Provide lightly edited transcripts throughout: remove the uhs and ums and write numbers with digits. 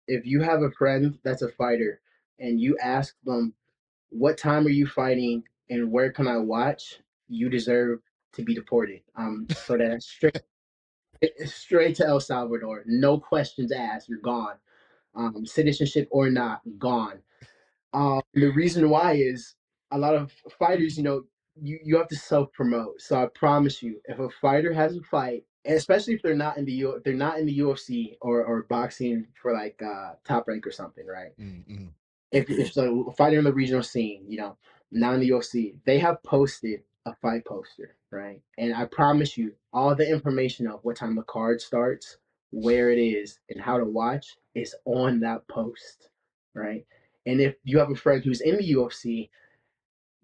if you have a friend that's a fighter and you ask them, what time are you fighting and where can I watch? You deserve to be deported. So that's straight to El Salvador. No questions asked. You're gone. Citizenship or not, gone. The reason why is a lot of fighters, you have to self promote. So I promise you, if a fighter has a fight, and especially if they're not in the if they're not in the UFC or boxing for like top rank or something, right? Mm-mm. If so, a fighter in the regional scene, not in the UFC, they have posted a fight poster, right? And I promise you, all the information of what time the card starts, where it is, and how to watch is on that post, right? And if you have a friend who's in the UFC,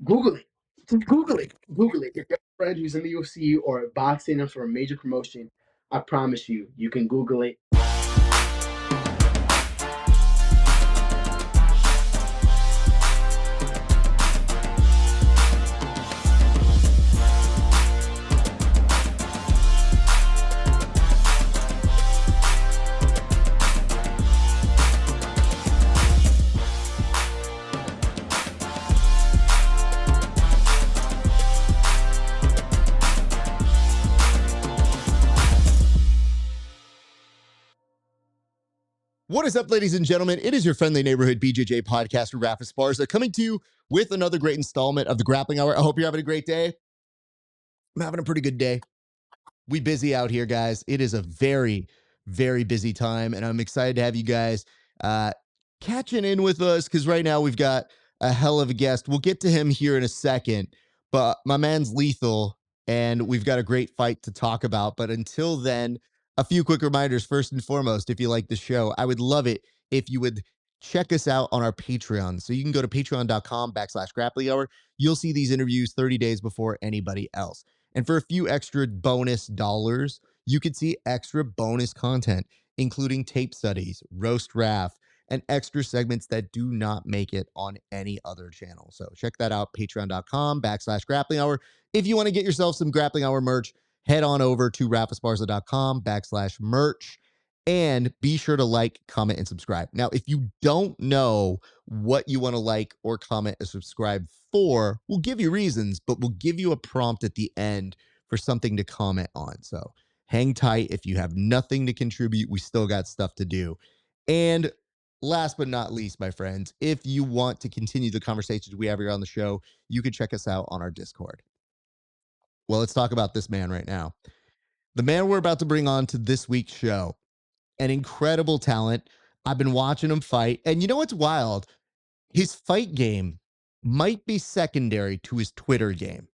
Google it. Just Google it. Google it. If you have a friend who's in the UFC or boxing or for a major promotion, I promise you, you can Google it. What is up, ladies and gentlemen? It is your friendly neighborhood BJJ podcaster, Rafa Sparza, coming to you with another great installment of the Grappling Hour. I hope you're having a great day. I'm having a pretty good day. We busy out here, guys. It is a very, very busy time, and I'm excited to have you guys uh, catching in with us because right now we've got a hell of a guest. We'll get to him here in a second, but my man's lethal, and we've got a great fight to talk about. But until then, a few quick reminders. First and foremost, if you like the show, I would love it if you would check us out on our Patreon. So you can go to patreon.com/grappling hour. You'll see these interviews 30 days before anybody else. And for a few extra bonus dollars, you could see extra bonus content, including tape studies, roast Raf, and extra segments that do not make it on any other channel. So check that out, patreon.com/grappling hour. If you want to get yourself some grappling hour merch, head on over to rafasparza.com/merch and be sure to like, comment, and subscribe. Now, if you don't know what you want to like or comment or subscribe for, we'll give you reasons, but we'll give you a prompt at the end for something to comment on. So hang tight. If you have nothing to contribute, we still got stuff to do. And last but not least, my friends, if you want to continue the conversations we have here on the show, you can check us out on our Discord. Well, let's talk about this man right now. The man we're about to bring on to this week's show, an incredible talent. I've been watching him fight. And you know what's wild? His fight game might be secondary to his Twitter game.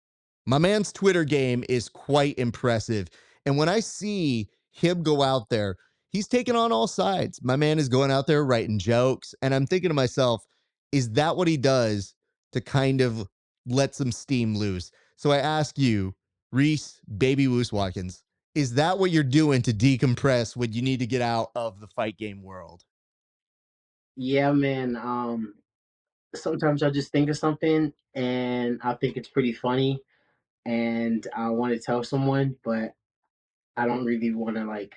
My man's Twitter game is quite impressive. And when I see him go out there, he's taking on all sides. My man is going out there writing jokes. And I'm thinking to myself, is that what he does to kind of let some steam loose? So I ask you, Reese, baby Woos Watkins, is that what you're doing to decompress when you need to get out of the fight game world? Yeah, man. Sometimes I just think of something and I think it's pretty funny and I want to tell someone, but I don't really want to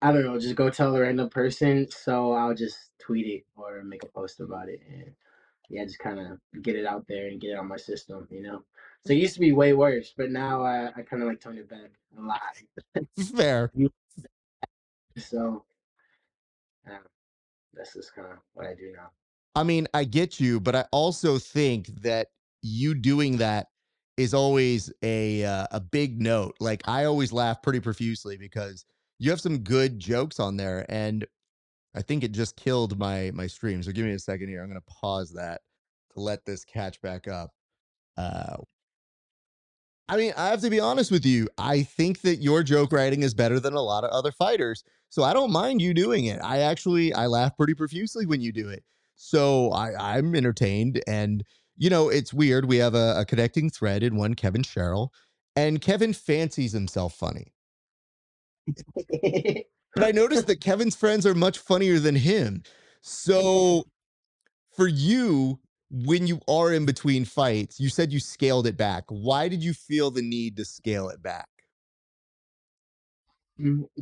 I don't know, just go tell a random person. So I'll just tweet it or make a post about it and yeah, just kind of get it out there and get it on my system. So it used to be way worse, but now I kind of like tone it back a lot. Fair. So uh, that's just kind of what I do now. I mean, I get you, but I also think that you doing that is always a big note. Like I always laugh pretty profusely because you have some good jokes on there, and I think it just killed my stream. So give me a second here. I'm gonna pause that to let this catch back up. Uh, I mean, I have to be honest with you. I think that your joke writing is better than a lot of other fighters. So I don't mind you doing it. I laugh pretty profusely when you do it. So I'm entertained. And it's weird. We have a connecting thread in one Kevin Sherrill, and Kevin fancies himself funny. But I noticed that Kevin's friends are much funnier than him. So for you, when you are in between fights, you said you scaled it back. Why did you feel the need to scale it back?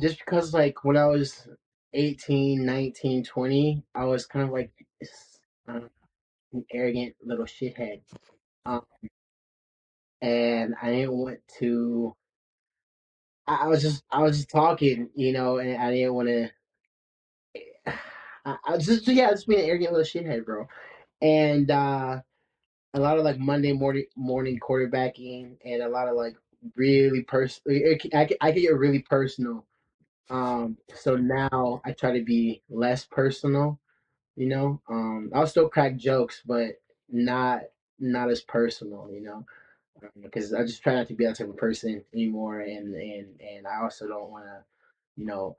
Just because like when I was 18, 19, 20, I was kind of like uh, an arrogant little shithead. Um, and I didn't want to. I was just talking, and I didn't want to. I just yeah, just being an arrogant little shithead, bro. And a lot of like Monday morning quarterbacking, and a lot of like really personal. I could get really personal. So now I try to be less personal. I'll still crack jokes, but not not as personal. Because I just try not to be that type of person anymore, and I also don't want to, you know,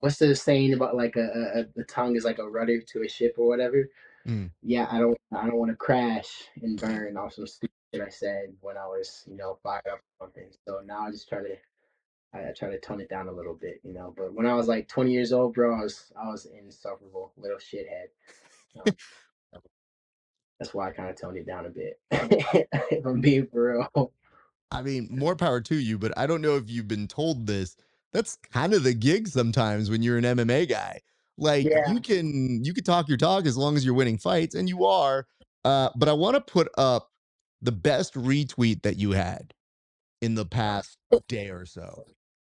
what's the saying about like the tongue is like a rudder to a ship or whatever. Mm. Yeah, I don't want to crash and burn off some stupid shit I said when I was fired up or something. So now I try to tone it down a little bit. But when I was like 20 years old, bro, I was an insufferable little shithead. Um, that's why I kind of toned it down a bit. If I'm being for real. I mean, more power to you, but I don't know if you've been told this. That's kind of the gig sometimes when you're an MMA guy. Like Yeah. you can talk your talk as long as you're winning fights, and you are. But I want to put up the best retweet that you had in the past day or so.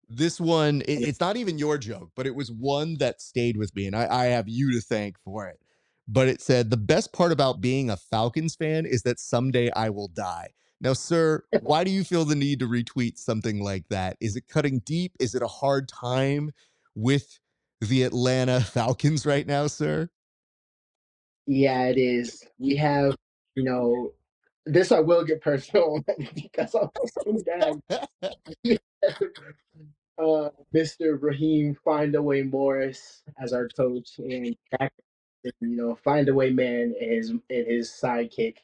This one, it's not even your joke, but it was one that stayed with me, and I have you to thank for it. But it said, the best part about being a Falcons fan is that someday I will die. Now, sir, why do you feel the need to retweet something like that? Is it cutting deep? Is it a hard time with the Atlanta Falcons right now, sir? Yeah, it is. We have, you know, this I will get personal because I'm so dad. Mr. Raheem Findaway Morris as our coach, and Findaway Man and his sidekick.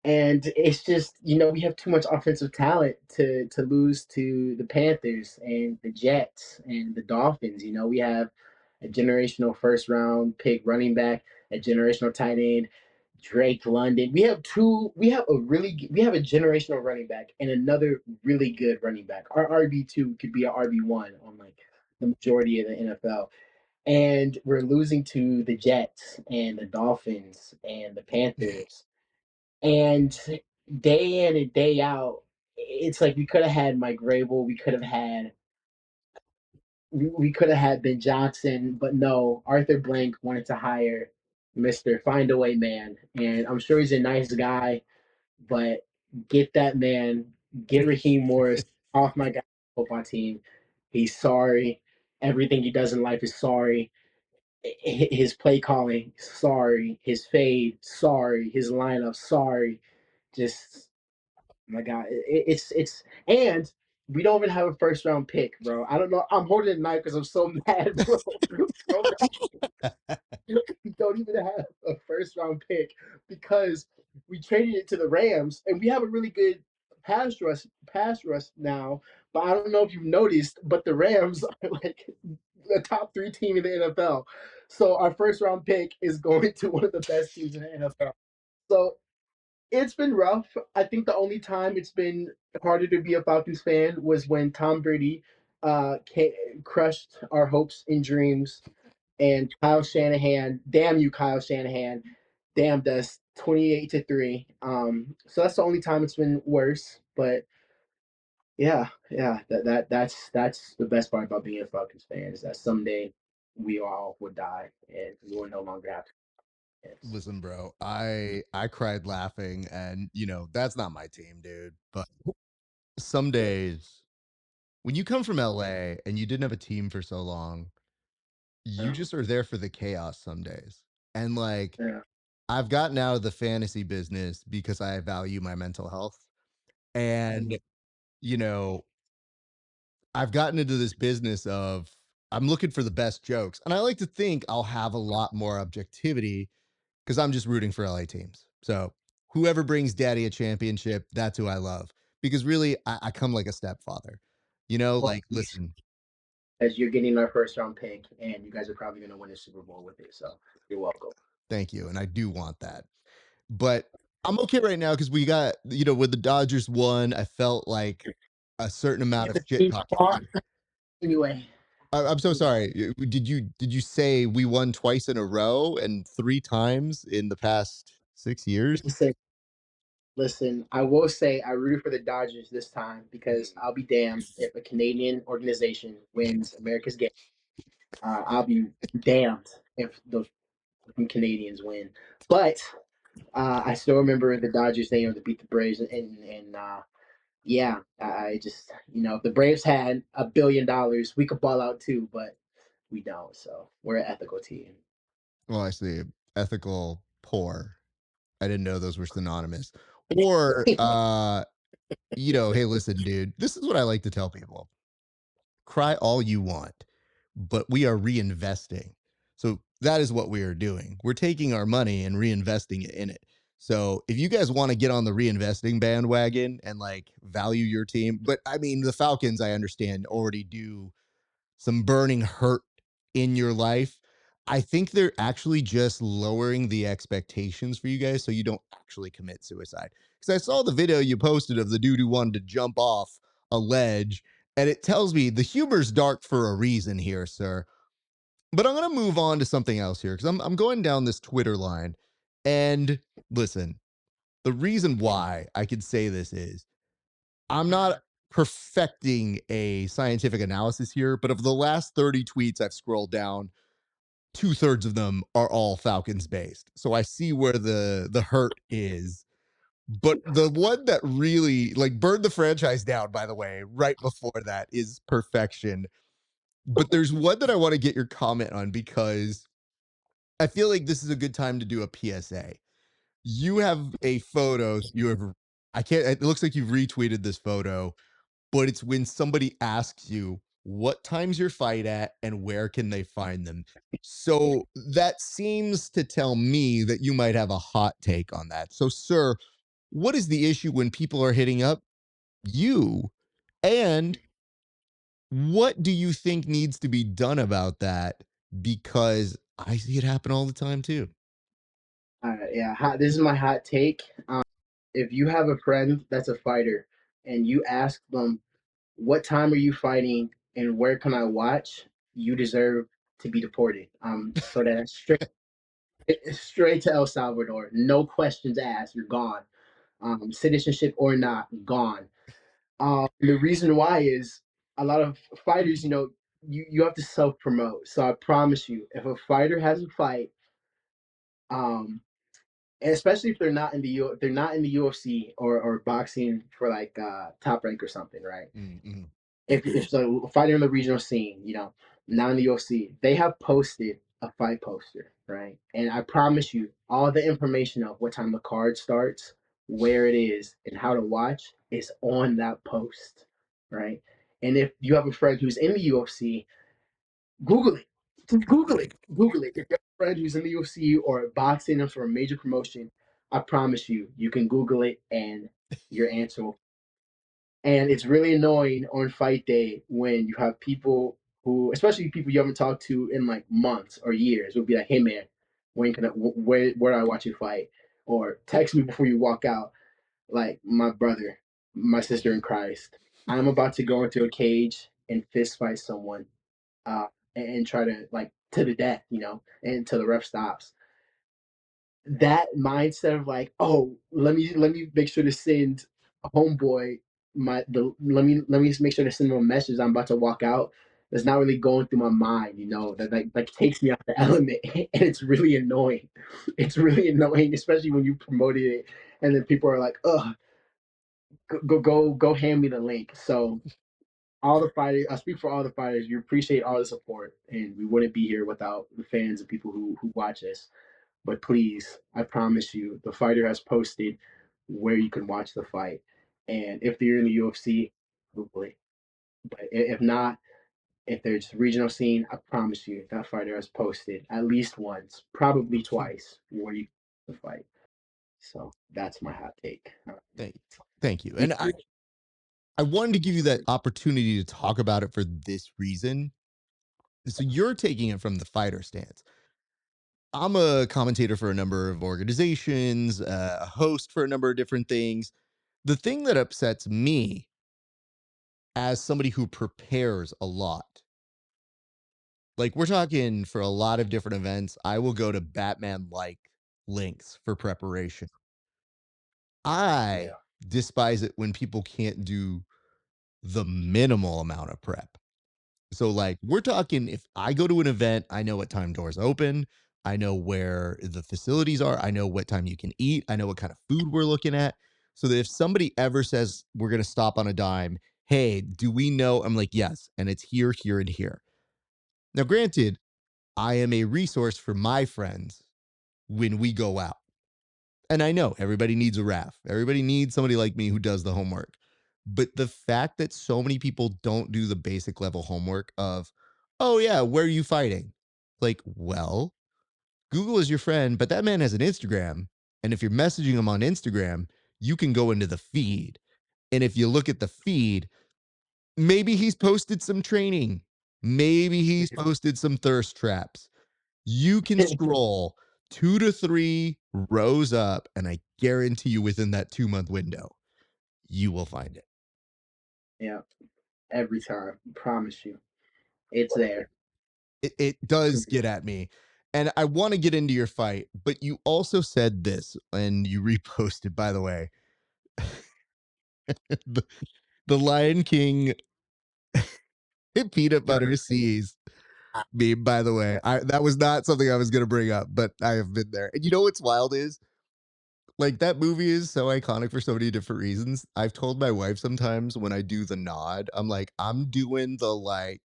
And it's just, we have too much offensive talent to lose to the Panthers and the Jets and the Dolphins. We have a generational first round pick running back, a generational tight end, Drake London. We have a generational running back and another really good running back. Our RB2 could be an RB1 on like the majority of the NFL. And we're losing to the Jets and the Dolphins and the Panthers. And day in and day out, it's like we could have had Mike Grable, we could have had Ben Johnson, but no, Arthur Blank wanted to hire Mr. Findaway Man. And I'm sure he's a nice guy, but get that man, get Raheem Morris off my guy football team. He's sorry. Everything he does in life is sorry. His play calling, sorry. His fade, sorry. His lineup, sorry. Just my God, it's and we don't even have a first round pick, bro. I don't know. I'm holding it knife because I'm so mad, bro. So we don't even have a first round pick because we traded it to the Rams, and we have a really good pass rush now. But I don't know if you've noticed, but the Rams are like the top three team in the NFL. So our first round pick is going to one of the best teams in the NFL. So it's been rough. I think the only time it's been harder to be a Falcons fan was when Tom Brady crushed our hopes and dreams, and Kyle Shanahan, damn you, Kyle Shanahan, damned us 28-3. So that's the only time it's been worse. But yeah, yeah, that's the best part about being a Falcons fan is that someday we all would die and we will no longer have to. Yes. Listen, bro, I cried laughing, and that's not my team, dude. But some days when you come from LA and you didn't have a team for so long, you Yeah. just are there for the chaos some days. And like Yeah. I've gotten out of the fantasy business because I value my mental health. And you know, I've gotten into this business of I'm looking for the best jokes. And I like to think I'll have a lot more objectivity because I'm just rooting for LA teams. So whoever brings daddy a championship, that's who I love. Because really, I come like a stepfather. Well, Like, listen, as you're getting our first round pick, and you guys are probably going to win a Super Bowl with it. So you're welcome. thank you. And I do want that. But I'm okay right now because we got, when the Dodgers won, I felt like a certain amount Get of the shit team talking. far anyway. I'm so sorry. Did you say we won twice in a row and 3 times in the past 6 years? Listen, listen, I will say I rooted for the Dodgers this time because Mm. I'll be damned if a Canadian organization wins America's game. I'll be damned if the Canadians win. But I still remember the Dodgers staying able to beat the Braves, and yeah, I just if the Braves had $1 billion, we could ball out too, but we don't. So we're an ethical team. Well, I see. Ethical poor. I didn't know those were synonymous. Or, hey, listen, dude, this is what I like to tell people. Cry all you want, but we are reinvesting. So that is what we are doing. We're taking our money and reinvesting it in it. So if you guys want to get on the reinvesting bandwagon and like value your team, but I mean, the Falcons, I understand, already do some burning hurt in your life. I think they're actually just lowering the expectations for you guys so you don't actually commit suicide. Because I saw the video you posted of the dude who wanted to jump off a ledge, and it tells me the humor's dark for a reason here, sir. But I'm going to move on to something else here because I'm going down this Twitter line. And listen, the reason why I could say this is I'm not perfecting a scientific analysis here, but of the last 30 tweets I've scrolled down, two-thirds of them are all Falcons based. So I see where the hurt is. But the one that really like burned the franchise down, by the way, right before that is perfection. But there's one that I want to get your comment on because I feel like this is a good time to do a PSA. You have a photo, you have I can't it looks like you've retweeted this photo, but it's when somebody asks you what time's your fight at and where can they find them. So that seems to tell me that you might have a hot take on that. So, sir, what is the issue when people are hitting up you? And what do you think needs to be done about that? Because I see it happen all the time too. Yeah, this is my hot take. If you have a friend that's a fighter and you ask them, "What time are you fighting and where can I watch?" You deserve to be deported. So that's straight to El Salvador. No questions asked. You're gone. Citizenship or not, gone. The reason why is a lot of fighters, you have to self promote. So I promise you, if a fighter has a fight, um, and especially if they're not in the if they're not in the UFC or boxing for like top rank or something, right? Mm-hmm. If the fighter in the regional scene, not in the UFC, they have posted a fight poster, right? And I promise you, all the information of what time the card starts, where it is, and how to watch is on that post, right? And if you have a friend who's in the UFC, Google it. Just Google it. Google it. If you have a friend who's in the UFC or boxing or for a major promotion, I promise you, you can Google it and your answer will. And it's really annoying on fight day when you have people who, especially people you haven't talked to in like months or years, will be like, "Hey man, when can where do I watch you fight?" Or text me before you walk out. Like my brother, my sister in Christ, I'm about to go into a cage and fist fight someone, uh, and try to like to the death, and until the ref stops. That mindset of like, oh, let me make sure to send a homeboy let me make sure to send him a message. I'm about to walk out. That's not really going through my mind, that like takes me out the element, and it's really annoying. It's really annoying, especially when you promoted it, and then people are like, "Oh, go hand me the link." So all the fighters, I speak for all the fighters. We appreciate all the support, and we wouldn't be here without the fans and people who watch us. But please, I promise you, the fighter has posted where you can watch the fight. And if they're in the UFC, hopefully. But if not, if there's regional scene, I promise you, that fighter has posted at least once, probably twice, where you can watch the fight. So that's my hot take. Thank, thank you. You, And I wanted to give you that opportunity to talk about it for this reason. So you're taking it from the fighter stance. I'm a commentator for a number of organizations, a host for a number of different things. The thing that upsets me as somebody who prepares a lot Like we're talking for a lot of different events, I will go to Batman like links for preparation. I Yeah. despise it when people can't do the minimal amount of prep. So, like, we're talking if I go to an event, I know what time doors open. I know where the facilities are. I know what time you can eat. I know what kind of food we're looking at. So that if somebody ever says we're going to stop on a dime, hey, do we know? I'm like, yes. And it's here, here, and here. Now, granted, I am a resource for my friends when we go out. And I know everybody needs a RAF. Everybody needs somebody like me who does the homework. But the fact that so many people don't do the basic level homework of, oh, yeah, where are you fighting? Like, well, Google is your friend, but that man has an Instagram. And if you're messaging him on Instagram, you can go into the feed. And if you look at the feed, maybe he's posted some training. Maybe he's posted some thirst traps. You can scroll 2 to 3 rows up, and I guarantee you within that 2 month window, you will find it. Yeah. Every time. Promise you. It's there. It does get at me. And I want to get into your fight, but you also said this and you reposted, by the way, the, the Lion King peanut butter seas meme, by the way. That was not something I was going to bring up, but I have been there. And you know what's wild is like that movie is so iconic for so many different reasons. I've told my wife sometimes when I do the nod, I'm like, I'm doing the like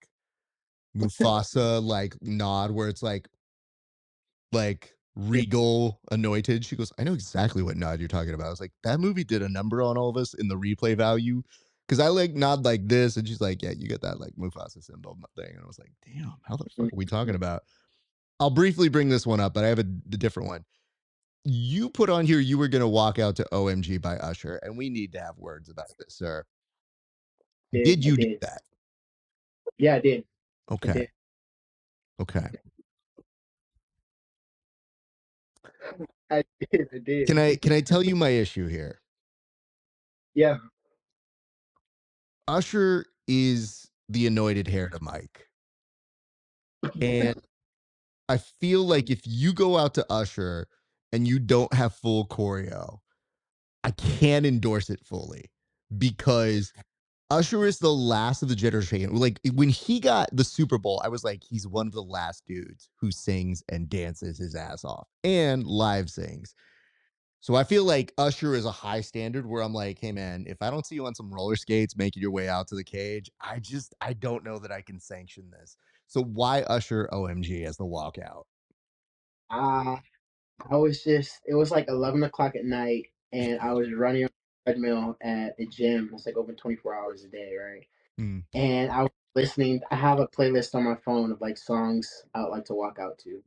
Mufasa like nod where it's like regal anointed. She goes, I know exactly what nod you're talking about. I was like, that movie did a number on all of us in the replay value. Cause I like nod like this. And she's like, yeah, you get that like Mufasa symbol thing. And I was like, damn, how the fuck are we talking about? I'll briefly bring this one up, but I have a different one. You put on here you were going to walk out to OMG by Usher, and we need to have words about this, sir. Did. Did I you do did. that? Yeah, I did. I Okay. did. Okay. I did. I Can did. I tell you my issue here? Yeah. Usher is the anointed hair to Mike. And I feel like if you go out to Usher and you don't have full choreo, I can't endorse it fully because Usher is the last of the generation. Like when he got the Super Bowl, I was like, he's one of the last dudes who sings and dances his ass off and live sings. So I feel like Usher is a high standard where I'm like, hey man, if I don't see you on some roller skates making your way out to the cage, I don't know that I can sanction this. So why Usher OMG as the walkout? Uh, I was just, it was like 11 o'clock at night, and I was running on the treadmill at a gym. It's like open 24 hours a day, right? Hmm. And I was listening. I have a playlist on my phone of like songs I would like to walk out to.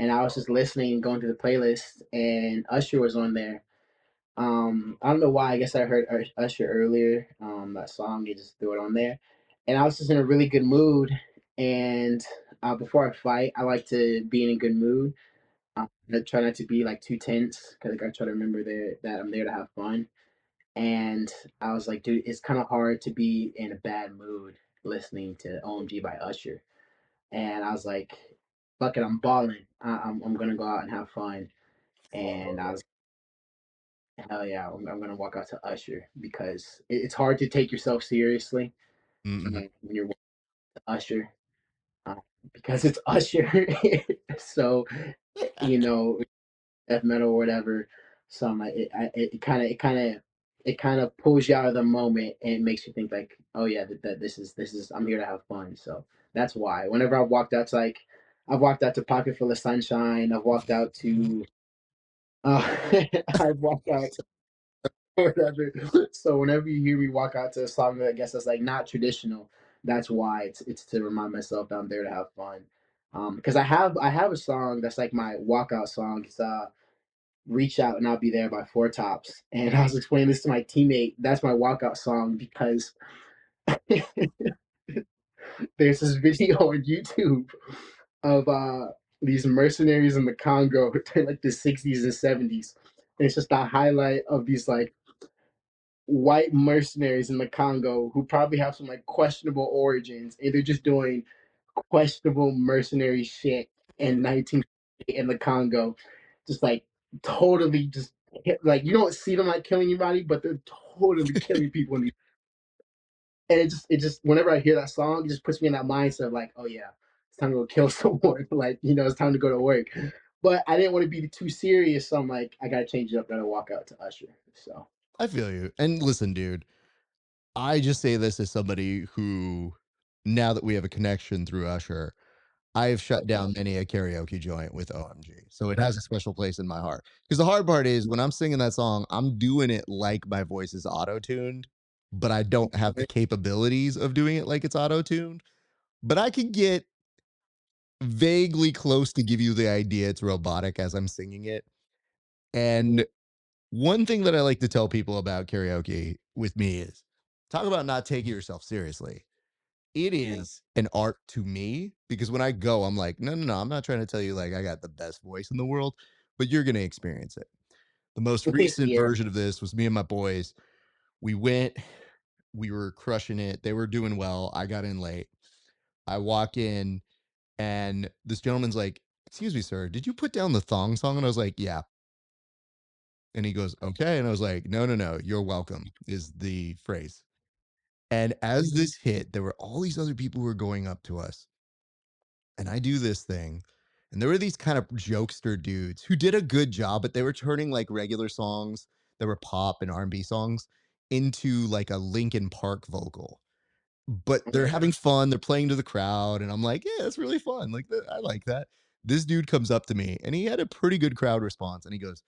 And I was just listening, going through the playlist, and Usher was on there. I don't know why. I guess I heard Usher earlier. That song, he just threw it on there, and I was just in a really good mood. And before I fight, I like to be in a good mood. I try not to be like too tense because I try to remember that I'm there to have fun. And I was like, dude, it's kind of hard to be in a bad mood listening to OMG by Usher. And I was like, fuck it, I'm balling. I'm gonna go out and have fun. And I was, hell yeah, I'm gonna walk out to Usher because it's hard to take yourself seriously Mm-mm. when you're walking to Usher uh, because it's Usher. So you know, death metal or whatever. So I'm like, it kind of pulls you out of the moment and makes you think like, oh yeah, that this is I'm here to have fun. So that's why. Whenever I've walked out to like, I've walked out to Pocket Full of Sunshine. I've walked out to, uh, I've walked out to whatever. So whenever you hear me walk out to a song that I guess that's like not traditional, that's why it's to remind myself that I'm there to have fun. Because I have a song that's like my walkout song. It's Reach Out and I'll Be There by Four Tops. And I was explaining this to my teammate. That's my walkout song because there's this video on YouTube of these mercenaries in the Congo, like the 60s and 70s. And it's just a highlight of these like white mercenaries in the Congo who probably have some like questionable origins and they're just doing questionable mercenary shit in 19 in the Congo, just like totally just like you don't see them like killing anybody, but they're totally killing people in these. And it just whenever I hear that song, it just puts me in that mindset of like, oh yeah, it's time to go kill someone. Like it's time to go to work. But I didn't want to be too serious, so I'm like, I gotta change it up. Gotta walk out to Usher. So I feel you. And listen, dude, I just say this as somebody who, now that we have a connection through Usher, I have shut down many a karaoke joint with OMG. So it has a special place in my heart. Because the hard part is when I'm singing that song, I'm doing it like my voice is auto tuned, but I don't have the capabilities of doing it like it's auto tuned. But I can get vaguely close to give you the idea it's robotic as I'm singing it. And one thing that I like to tell people about karaoke with me is talk about not taking yourself seriously. It is an art to me because when I go, I'm like, no, no, no, I'm not trying to tell you like I got the best voice in the world, but you're going to experience it. The most recent yeah, version of this was me and my boys. We went, we were crushing it. They were doing well. I got in late. I walk in, and this gentleman's like, "Excuse me, sir, did you put down the thong song?" And I was like, "Yeah." And he goes, "Okay." And I was like, "No, no, no, you're welcome," is the phrase. And as this hit, there were all these other people who were going up to us. And I do this thing. And there were these kind of jokester dudes who did a good job, but they were turning like regular songs that were pop and R&B songs into like a Linkin Park vocal. But they're having fun, they're playing to the crowd, and I'm like, "Yeah, that's really fun, like, I like that." This dude comes up to me, and he had a pretty good crowd response, and he goes,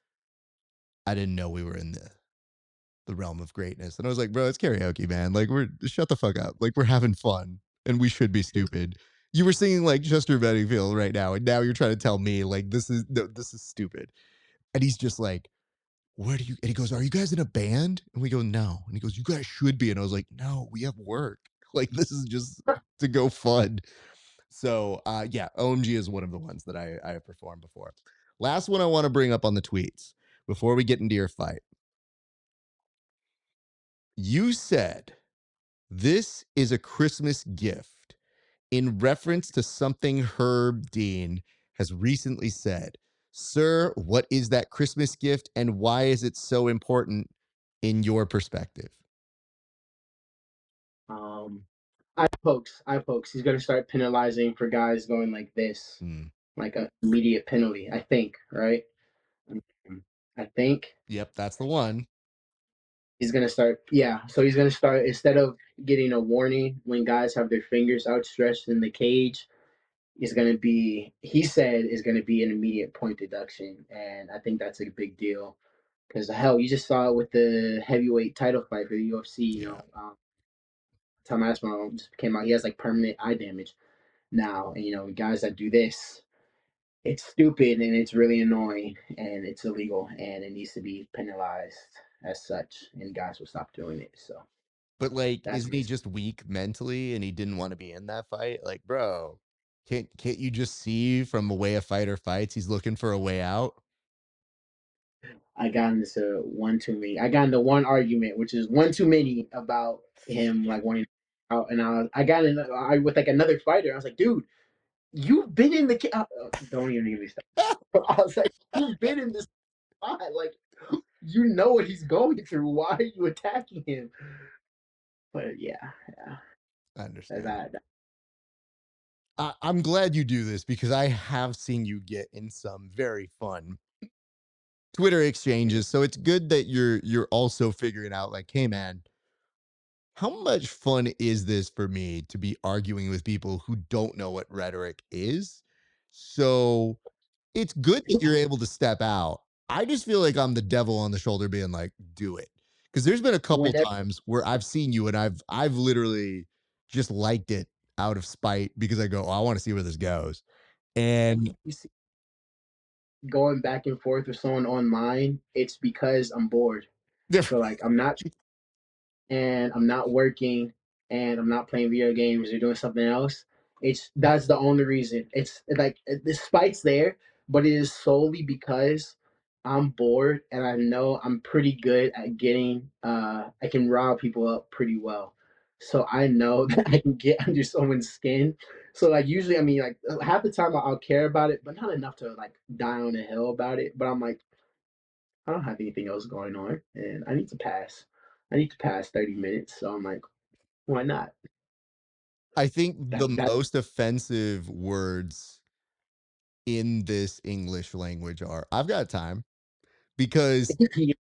"I didn't know we were in the realm of greatness." And I was like, "Bro, it's karaoke, man, like, we're shut the fuck up, like, we're having fun, and we should be stupid. You were singing, like, Chester Benningfield right now, and now you're trying to tell me, like, this is no, this is stupid." And he's just like, "Where do you," and he goes, "Are you guys in a band?" And we go, "No." And he goes, "You guys should be." And I was like, "No, we have work. Like, this is just to go fun." So, yeah, OMG is one of the ones that I have performed before. Last one I want to bring up on the tweets before we get into your fight. You said this is a Christmas gift in reference to something Herb Dean has recently said. Sir, what is that Christmas gift and why is it so important in your perspective? um, eye pokes. He's gonna start penalizing for guys going like this, Hmm. like a immediate penalty. I think, right? I think Yep, that's the one. he's gonna start. Yeah, so he's gonna start instead of getting a warning when guys have their fingers outstretched in the cage. Is going to be, he said, is going to be an immediate point deduction, and I think that's a big deal because hell, you just saw it with the heavyweight title fight for the UFC. Yeah. Tom Aspinall just came out. He has like permanent eye damage now, and guys that do this, it's stupid and it's really annoying and it's illegal and it needs to be penalized as such, and guys will stop doing it. So But like, that's isn't he my. just weak mentally and he didn't want to be in that fight? Like, bro, can't you just see from the way a fighter fights, he's looking for a way out? I got into one too many. I got into one argument, which is one too many about him like wanting out, and I got in I with like another fighter. I was like, dude, you've been in the don't even get me started. I was like, you've been in this spot, like you know what he's going through. Why are you attacking him? But yeah, yeah, I that, understand. that, I'm glad you do this because I have seen you get in some very fun Twitter exchanges. So it's good that you're also figuring out like, hey man, how much fun is this for me to be arguing with people who don't know what rhetoric is? So it's good that you're able to step out. I just feel like I'm the devil on the shoulder being like, do it. Because there's been a couple whenever times where I've seen you and I've literally just liked it out of spite because I go, oh, I want to see where this goes. And you see going back and forth with someone online, it's because I'm bored. So like I'm not working and I'm not playing video games or doing something else. That's the only reason. It's like the spite's there, but it is solely because I'm bored and I know I'm pretty good at getting I can rile people up pretty well. so I know that I can get under someone's skin. So like usually, I mean, like half the time I'll care about it, but not enough to like die on a hill about it. But I'm like, I don't have anything else going on, and I need to pass. I need to pass 30 minutes. So I'm like, why not? I think the That most offensive words in this English language are "I've got time," because yeah.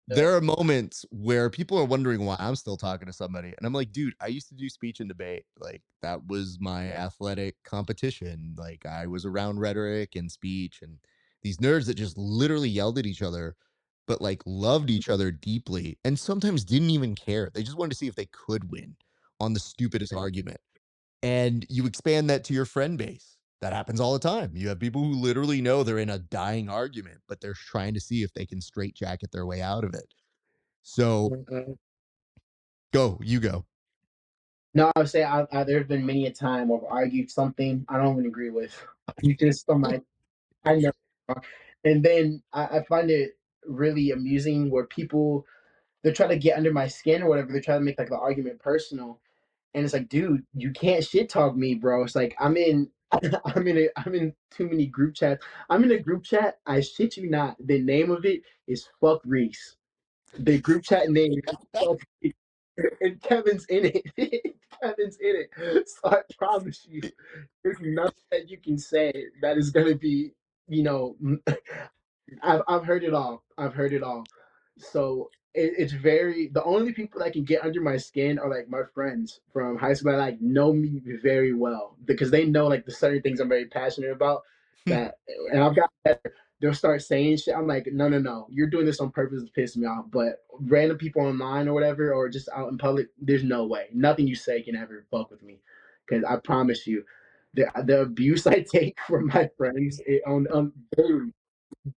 there are moments where people are wondering why I'm still talking to somebody, and I'm like, "Dude, I used to do speech and debate, like, that was my athletic competition, like, I was around rhetoric and speech, and these nerds that just literally yelled at each other, but, like, loved each other deeply, and sometimes didn't even care, they just wanted to see if they could win on the stupidest argument." And you expand that to your friend base. That happens all the time. You have people who literally know they're in a dying argument, but they're trying to see if they can straitjacket their way out of it. So Mhm. go, you go. No, I would say there's been many a time where I've argued something I don't even agree with. You just I'm like, I know. And then I find it really amusing where people they're trying to get under my skin or whatever. They're trying to make like the argument personal, and it's like, dude, you can't shit talk me, bro. It's like I'm in, I'm in too many group chats. I'm in a group chat. I shit you not. The name of it is fuck Reese. The group chat name is fuck Reese. And Kevin's in it. Kevin's in it. So I promise you, there's nothing that you can say that is gonna be, you know, I've heard it all. I've heard it all. So it's very the only people that can get under my skin are like my friends from high school that like know me very well because they know like the certain things I'm very passionate about that and I've got better. They'll start saying shit. I'm like, no, no, no. You're doing this on purpose to piss me off. But random people online or whatever, or just out in public, there's no way. Nothing you say can ever fuck with me. Because I promise you, the abuse I take from my friends on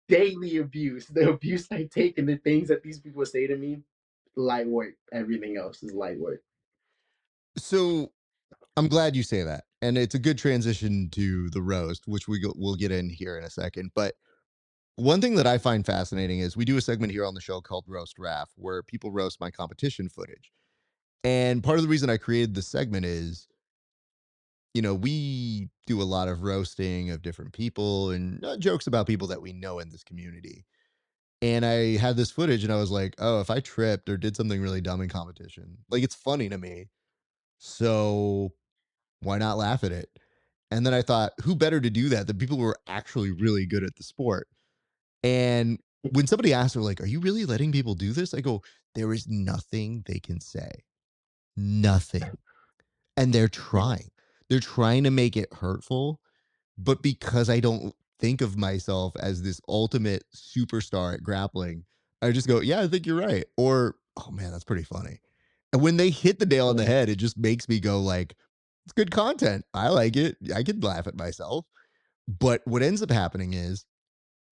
daily abuse, the abuse I take, and the things that these people say to me, light work. Everything else is light work. So I'm glad you say that. And it's a good transition to the roast, which we'll get in here in a second. But one thing that I find fascinating is we do a segment here on the show called Roast Raf, where people roast my competition footage. And part of the reason I created this segment is, we do a lot of roasting of different people and jokes about people that we know in this community. And I had this footage and I was like, oh, if I tripped or did something really dumb in competition, like it's funny to me. So why not laugh at it? And then I thought, who better to do that than people who are actually really good at the sport? And when somebody asks, they're like, are you really letting people do this? I go, there is nothing they can say. Nothing. And they're trying. They're trying to make it hurtful. But because I don't think of myself as this ultimate superstar at grappling, I just go, yeah, I think you're right. Or, oh man, that's pretty funny. And when they hit the nail on the head, it just makes me go like, it's good content. I like it. I could laugh at myself. But what ends up happening is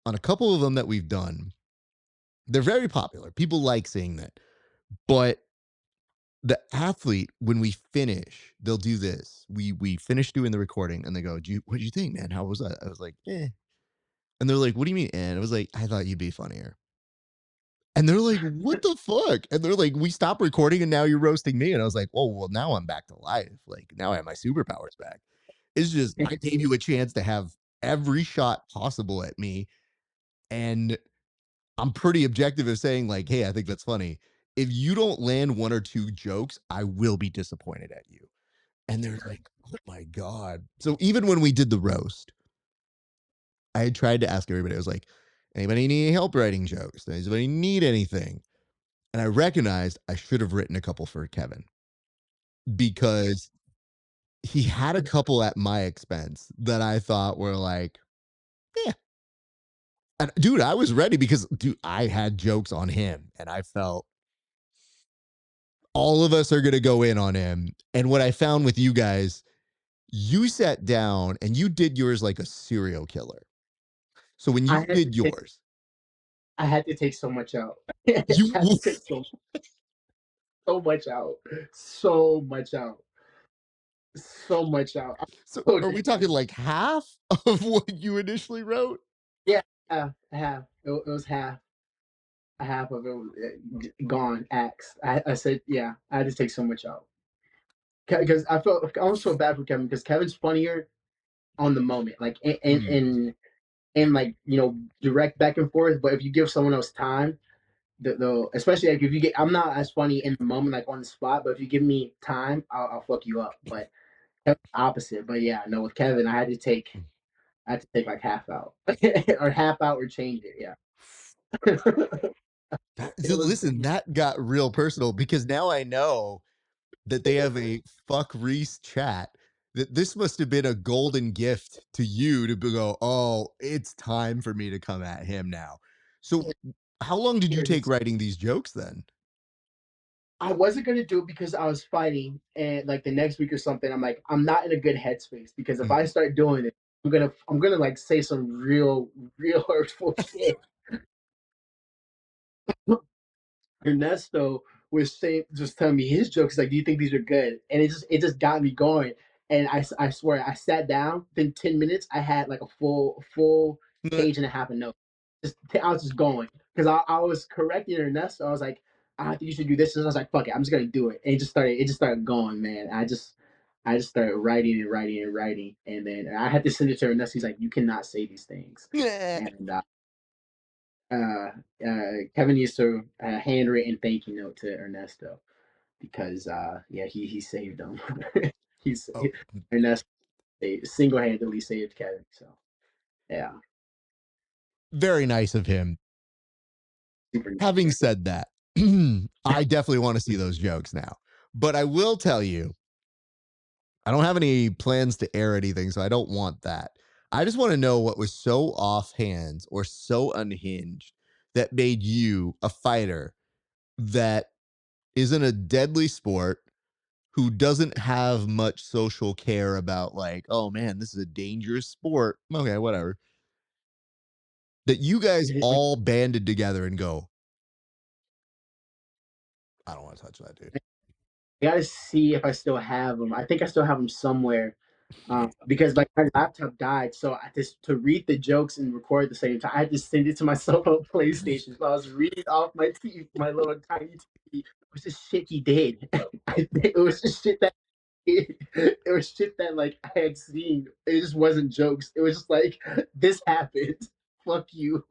on a couple of them that we've done, they're very popular. People like seeing that. But the athlete, when we finish, they'll do this. We finish doing the recording and they go, what do you think, man? How was that? I was like, eh. And they're like, what do you mean? And I was like, I thought you'd be funnier. And they're like, what the fuck? And they're like, we stopped recording and now you're roasting me. And I was like, oh, well, now I'm back to life. Like, now I have my superpowers back. It's just, I gave you a chance to have every shot possible at me. And I'm pretty objective of saying, like, hey, I think that's funny. If you don't land one or two jokes, I will be disappointed at you. And they're like, oh my God. So even when we did the roast, I had tried to ask everybody, I was like, anybody need any help writing jokes? Does anybody need anything? And I recognized I should have written a couple for Kevin because he had a couple at my expense that I thought were like, yeah. And dude, I was ready because, dude, I had jokes on him and I felt all of us are going to go in on him. And what I found with you guys, you sat down and you did yours like a serial killer. So when I you had to did take yours, I had to take so much out. I you had to take so much out. So much out. So much out. so So are we talking like half of what you initially wrote? yeah, half. It was half. A half of it was gone. Axed. I said, yeah, I had to take so much out. because I almost feel bad for Kevin because Kevin's funnier on the moment, like Mm, and like direct back and forth. But if you give someone else time, especially like if you get, I'm not as funny in the moment, like on the spot. But if you give me time, I'll fuck you up. But Kevin's opposite. But yeah, no, with Kevin, I had to take like half out or half out or change it. Yeah, so it was listen, that got real personal because now I know that they have a fuck Reese chat. That this must have been a golden gift to you to go, oh, it's time for me to come at him now. So, how long did you take years. writing these jokes then? I wasn't gonna do it because I was fighting, and like the next week or something, I'm like, I'm not in a good headspace because if I Mhm. start doing it, I'm gonna like say some real hurtful shit. Ernesto was saying, just telling me his jokes. Like, do you think these are good? And it just got me going. And I swear, I sat down. Within 10 minutes, I had like a full page and a half of notes. I was just going because I was correcting Ernesto. I was like, I think you should do this, and I was like, fuck it, I'm just gonna do it. And it just started going, man. I just started writing and writing and writing, and then I had to send it to Ernesto. He's like, you cannot say these things, and uh, Kevin used to handwritten thank you note to Ernesto because yeah, he saved him. he Oh, saved Ernesto single handedly saved Kevin. So yeah, very nice of him. super Having nice. said that, I definitely want to see those jokes now. But I will tell you, I don't have any plans to air anything, so I don't want that. I just want to know what was so offhand or so unhinged that made you a fighter that is in a deadly sport who doesn't have much social care about, like, oh man, this is a dangerous sport. Okay, whatever. That you guys I all banded together and go, I don't want to touch that, dude. gotta see if I still have them. I think I still have them somewhere. Because like my laptop died, so I just to read the jokes and record at the same time. I had to send it to myself on PlayStation. So I was reading off my TV, my little tiny TV. It was just shit he did. It was just shit that it was shit that like I had seen. It just wasn't jokes. It was just like this happened. Fuck you.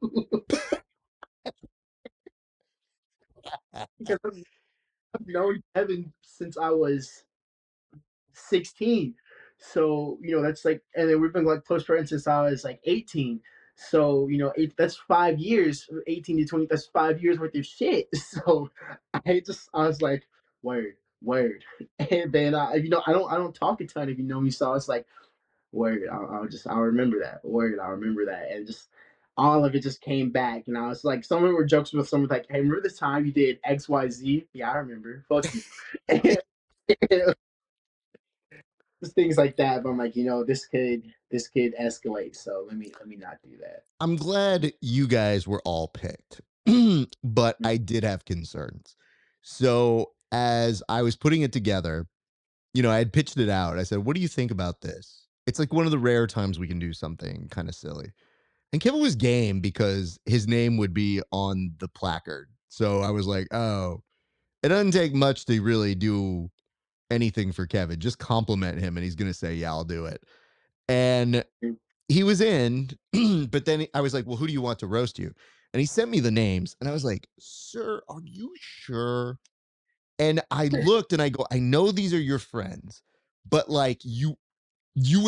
Because I've known Kevin since I was 16. So, that's like, and then we've been like close friends since I was like 18. So, that's 5 years, 18 to 20, that's 5 years worth of shit. So I was like, word, word. And then, I don't talk a ton if you know me. So I was like, word, I'll remember that. Word, I'll remember that. And just, all of it just came back. And I was like, some of it were jokes with someone like, hey, remember the time you did XYZ? Yeah, I remember. Fuck you. Just things like that. But I'm like, this could escalate. So let me not do that. I'm glad you guys were all picked, but I did have concerns. So as I was putting it together, I had pitched it out. I said, what do you think about this? It's like one of the rare times we can do something kind of silly. And Kevin was game because his name would be on the placard. So I was like, oh, it doesn't take much to really do anything for Kevin. Just compliment him and he's going to say, yeah, I'll do it. And he was in, but then I was like, well, who do you want to roast you? And he sent me the names. And I was like, sir, are you sure? And I looked and I go, I know these are your friends, but like you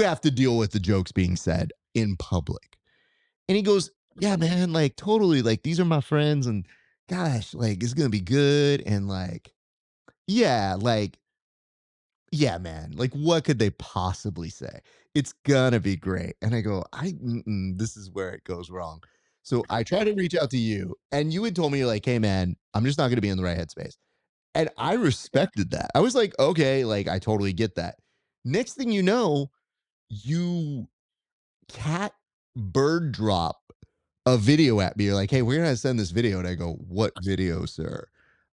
have to deal with the jokes being said in public. And he goes, yeah, man, like totally. Like these are my friends. And gosh, like it's gonna be good. And yeah, like yeah, man, like what could they possibly say? It's gonna be great. And I go, this is where it goes wrong. So I try to reach out to you, and you had told me, like, hey, man, I'm just not gonna be in the right headspace. And I Yeah. respected that. I was like, okay, like, I totally get that. Next thing you know, you cat bird drop a video at me. You're like, hey, we're gonna send this video. And I go, what video, sir?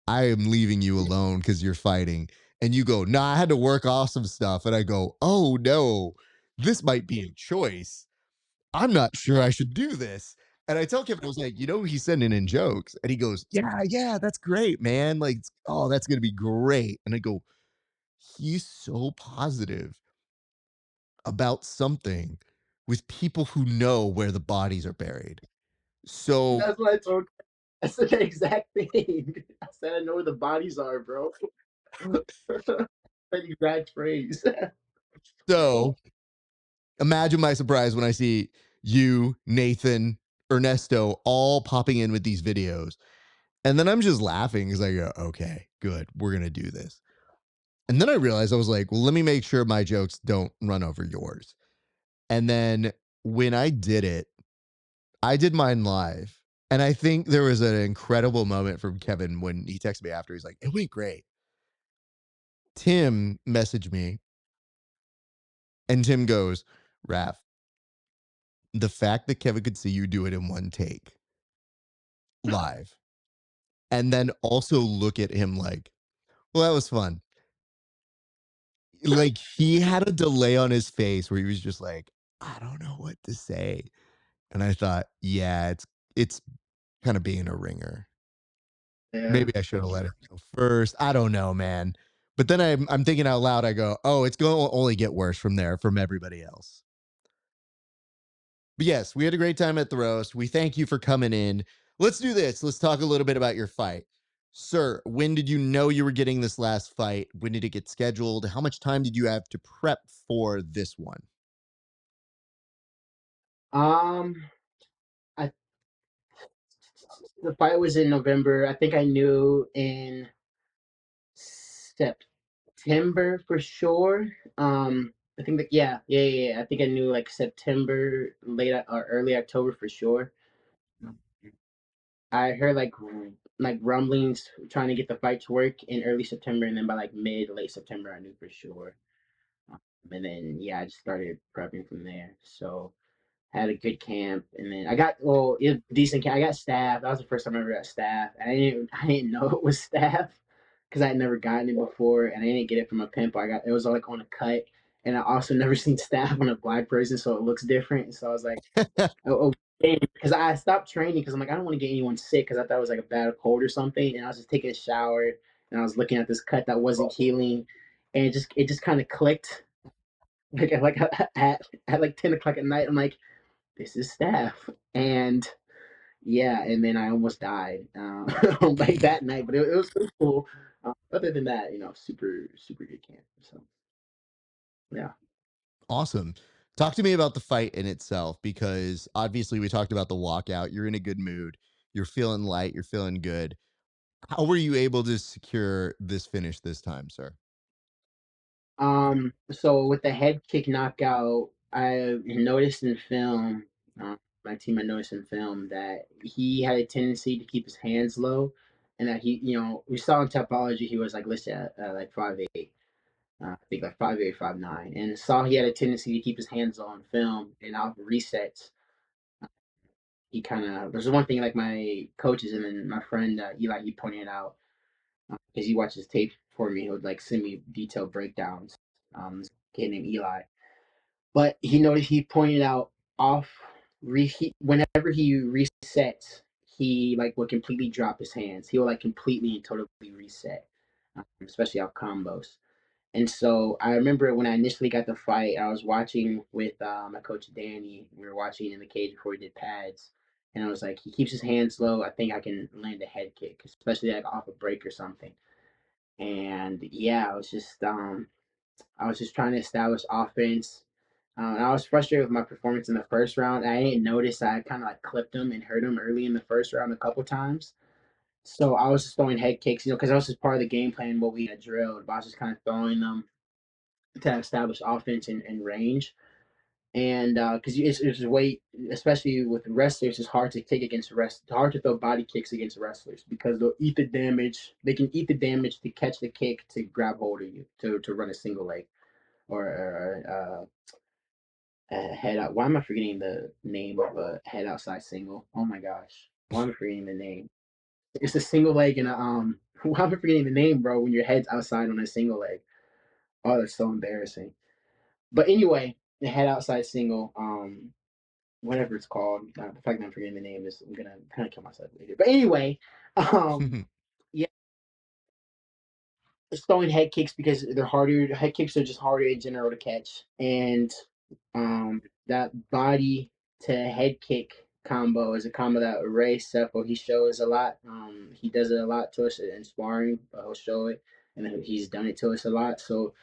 I am leaving you alone because you're fighting. And you go, nah, I had to work off some stuff. And I go, oh no, this might be a choice. I'm not sure I should do this. And I tell Kevin, I was like, he's sending in jokes. And he goes, yeah, yeah, that's great, man. Like, oh, that's going to be great. And I go, he's so positive about something with people who know where the bodies are buried. So That's what I told. I said the exact thing. I said I know where the bodies are, bro. That exact phrase. so imagine my surprise when I see you, Nathan, Ernesto all popping in with these videos. And then I'm just laughing because I go, okay, good. We're going to do this. And then I realized I was like, well, let me make sure my jokes don't run over yours. And then when I did it, I did mine live. And I think there was an incredible moment from Kevin when he texted me after. He's like, it went great. Tim messaged me and Tim goes, Raph, the fact that Kevin could see you do it in one take live and then also look at him like, well, that was fun. Like he had a delay on his face where he was just like, I don't know what to say. And I thought, yeah, it's kind of being a ringer. Yeah. Maybe I should have let it go first. I don't know, man. But then I'm thinking out loud. I go, oh, it's going to only get worse from there from everybody else. But yes, we had a great time at the roast. We thank you for coming in. Let's do this. Let's talk a little bit about your fight. Sir, when did you know you were getting this last fight? When did it get scheduled? How much time did you have to prep for this one? Um, I the fight was in November. I think I knew in September for sure. I think that yeah. I think I knew like September, or early October for sure. I heard like rumblings trying to get the fight to work in early September, and then by like mid late September, I knew for sure. And then yeah, I just started prepping from there. So had a good camp, and then I got it was a decent camp. I got staff. That was the first time I ever got staff. And I didn't know it was staff because I had never gotten it before, and I didn't get it from a pimp. I got it was like on a cut, and I also never seen staff on a black person, so it looks different. So I was like, oh, because I stopped training because I'm like I don't want to get anyone sick because I thought it was like a bad cold or something, and I was just taking a shower and I was looking at this cut that wasn't healing, and it just kind of clicked. Like at like 10 o'clock at night, I'm like, this is staff. And yeah, and then I almost died like that night, but it was so cool. Other than that, super, super good camp. So yeah. Awesome. Talk to me about the fight in itself because obviously we talked about the walkout. You're in a good mood. You're feeling light. You're feeling good. How were you able to secure this finish this time, sir? So with the head kick knockout, I noticed in film, my team had noticed in film that he had a tendency to keep his hands low, and that we saw in topology he was like listed at like 5'8". I think like 5'8", 5'9", and saw he had a tendency to keep his hands on film and off resets. He kind of there's one thing like my coaches and then my friend Eli, he pointed out because he watches tape for me. He would like send me detailed breakdowns. This kid named Eli, but he pointed out off whenever he resets, he like would completely drop his hands. He would like completely and totally reset, especially off combos. And so I remember when I initially got the fight, I was watching with my coach Danny. We were watching in the cage before we did pads, and I was like, he keeps his hands low. I think I can land a head kick, especially like off a break or something. And yeah, I was just trying to establish offense. And I was frustrated with my performance in the first round. I didn't notice I kind of like clipped him and hurt him early in the first round a couple times. So I was just throwing head kicks, because that was just part of the game plan, what we had drilled. But I was just kind of throwing them to establish offense and range. And because it's way, especially with wrestlers, it's hard to kick against wrestlers. It's hard to throw body kicks against wrestlers because they'll eat the damage. They can eat the damage to catch the kick to grab hold of you to run a single leg or a head out. Why am I forgetting the name of a head outside single? Oh my gosh, why am I forgetting the name? It's a single leg and a Why am I forgetting the name, bro? When your head's outside on a single leg. Oh, that's so embarrassing. But anyway, the head outside single, whatever it's called. The fact that I'm forgetting the name is I'm gonna kind of kill myself later. But anyway, um, yeah, throwing head kicks because they're harder. Head kicks are just harder in general to catch, and that body to head kick combo is a combo that Ray Sefo he shows a lot. He does it a lot to us in sparring, but he'll show it, and he's done it to us a lot. So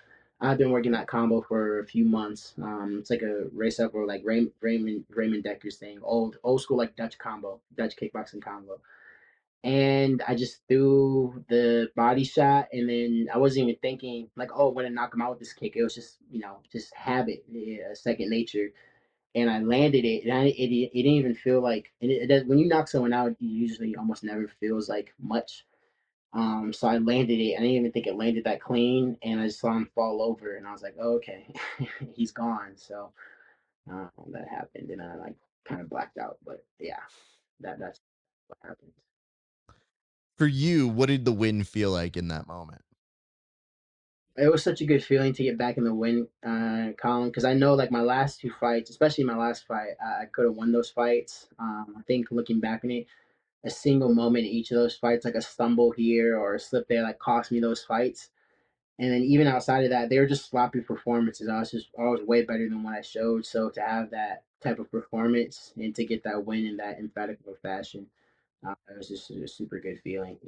I've been working that combo for a few months. It's like a Ray Sefo, like Raymond Decker's thing, old school like Dutch combo, Dutch kickboxing combo, and I just threw the body shot, and then I wasn't even thinking like, oh, I'm gonna knock him out with this kick. It was just just habit, yeah, second nature, and I landed it, and it didn't even feel like, and it does, when you knock someone out, it usually almost never feels like much. So I landed it. I didn't even think it landed that clean, and I just saw him fall over, and I was like, oh, okay, he's gone. So that happened, and I like kind of blacked out. But yeah, that's what happened. For you, what did the win feel like in that moment? It was such a good feeling to get back in the win column because I know like my last two fights, especially my last fight, I could have won those fights. I think looking back on it, a single moment in each of those fights, like a stumble here or a slip there, like cost me those fights. And then even outside of that, they were just sloppy performances. I was way better than what I showed. So to have that type of performance and to get that win in that emphatic fashion, it was just a super good feeling,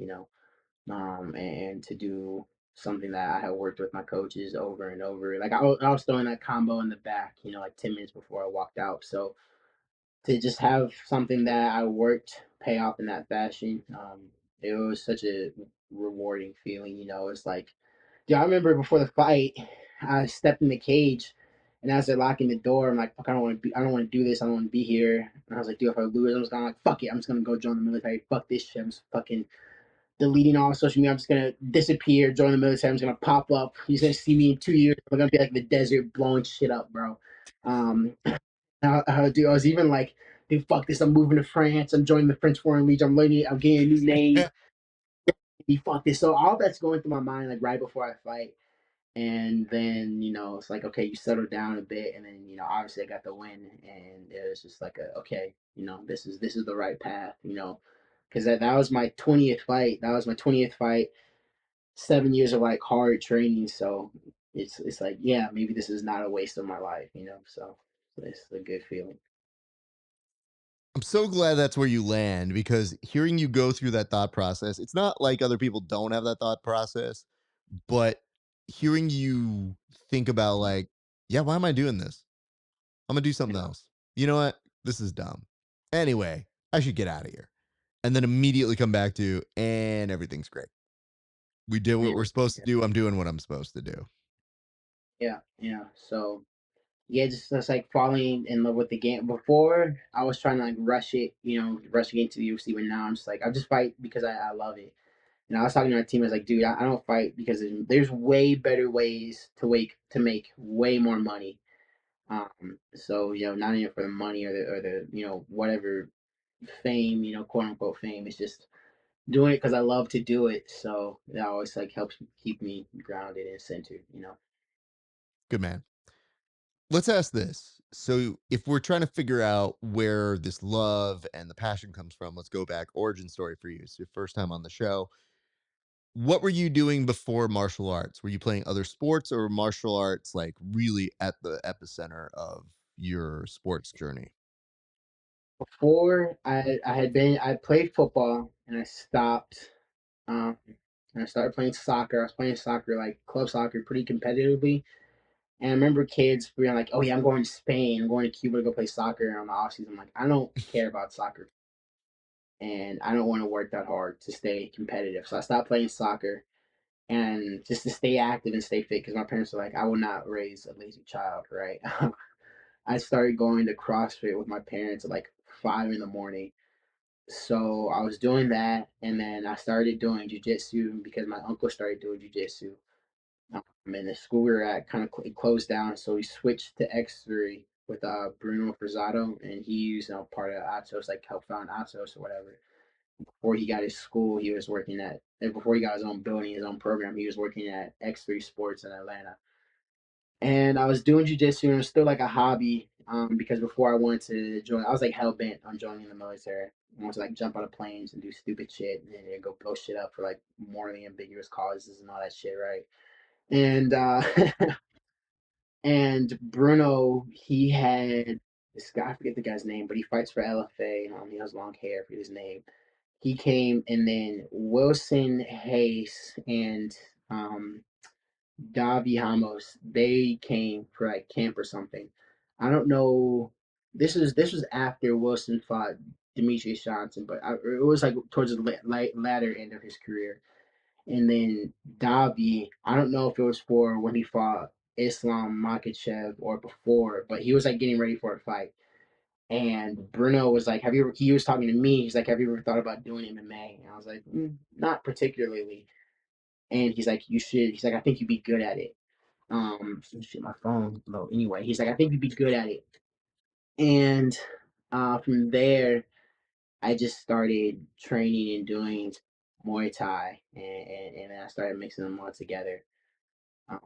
and to do something that I had worked with my coaches over and over. Like I was throwing that combo in the back, like 10 minutes before I walked out. So to just have something that I worked pay off in that fashion, it was such a rewarding feeling. It's like, yeah, I remember before the fight, I stepped in the cage. And as they're locking the door, I'm like, fuck, I don't want to do this. I don't want to be here. And I was like, dude, if I lose, I'm just gonna like, fuck it. I'm just gonna go join the military. Fuck this shit. I'm just fucking deleting all social media. I'm just gonna disappear, join the military. I'm just gonna pop up. You're gonna see me in 2 years. I'm gonna be like the desert blowing shit up, bro. Um, dude, I was even like, dude, fuck this. I'm moving to France. I'm joining the French Foreign Legion. I'm learning. I'm getting a new name. Fuck this. So all that's going through my mind like right before I fight. And then, it's like, okay, you settle down a bit, and then, obviously I got the win, and it was just like okay, this is the right path, because that was my 20th fight. That was my 20th fight, 7 years of like hard training. So it's like, yeah, maybe this is not a waste of my life, So it's a good feeling. I'm so glad that's where you land because hearing you go through that thought process, it's not like other people don't have that thought process, but hearing you think about like, yeah, why am I doing this? I'm gonna do something Yeah. else. You know what? This is dumb. Anyway, I should get out of here. And then immediately come back to, and everything's great. We did what Yeah. we're supposed to do. I'm doing what I'm supposed to do. Yeah. Yeah. So yeah, just like falling in love with the game. Before I was trying to like rush it, rushing into the UFC, but now I'm just like I just fight because I love it. I was talking to my team. I was like, dude, I don't fight because there's way better ways to make way more money. So not even for the money or the whatever fame, quote unquote fame. It's just doing it because I love to do it. So that always like helps keep me grounded and centered. Good man. Let's ask this. So, if we're trying to figure out where this love and the passion comes from, let's go back. Origin story for you. It's your first time on the show. What were you doing before martial arts? Were you playing other sports or martial arts like really at the epicenter of your sports journey? Before I played football and I stopped. And I started playing soccer. I was playing soccer like club soccer pretty competitively. And I remember kids being like, "Oh yeah, I'm going to Spain. I'm going to Cuba to go play soccer on the off season." I'm like, I don't care about soccer, and I don't want to work that hard to stay competitive. So I stopped playing soccer and just to stay active and stay fit because my parents were like, "I will not raise a lazy child." Right? I started going to CrossFit with my parents at like 5 in the morning. So I was doing that, and then I started doing jujitsu because my uncle started doing jujitsu. And the school we were at kind of closed down, so we switched to X3 with Bruno Frazado, and he's part of Atos, like helped found Atos or whatever. Before he got his school, he was working at, and before he got his own building, his own program, he was working at X3 Sports in Atlanta. And I was doing jujitsu, and it was still like a hobby. Because before I wanted to join, I was like hell bent on joining the military. I wanted to like jump out of planes and do stupid shit, and then go blow shit up for like morally ambiguous causes and all that shit, right? And and Bruno, he had this guy, I forget the guy's name, but he fights for LFA. He has long hair, I forget his name. He came, and then Wilson Hayes and um, Davi Hamos, they came for like camp or something. I don't know. This was after Wilson fought Demetrius Johnson, but it was like towards the latter end of his career. And then Davi, I don't know if it was for when he fought Islam Makhachev or before, but he was like getting ready for a fight. And Bruno was like, "Have you ever?" He was talking to me. He's like, "Have you ever thought about doing MMA?" And I was like, "Not particularly." And he's like, "You should." He's like, "I think you'd be good at it." Shit, my phone low. Anyway, he's like, "I think you'd be good at it." And from there, I just started training and doing Muay Thai, and then I started mixing them all together. Um,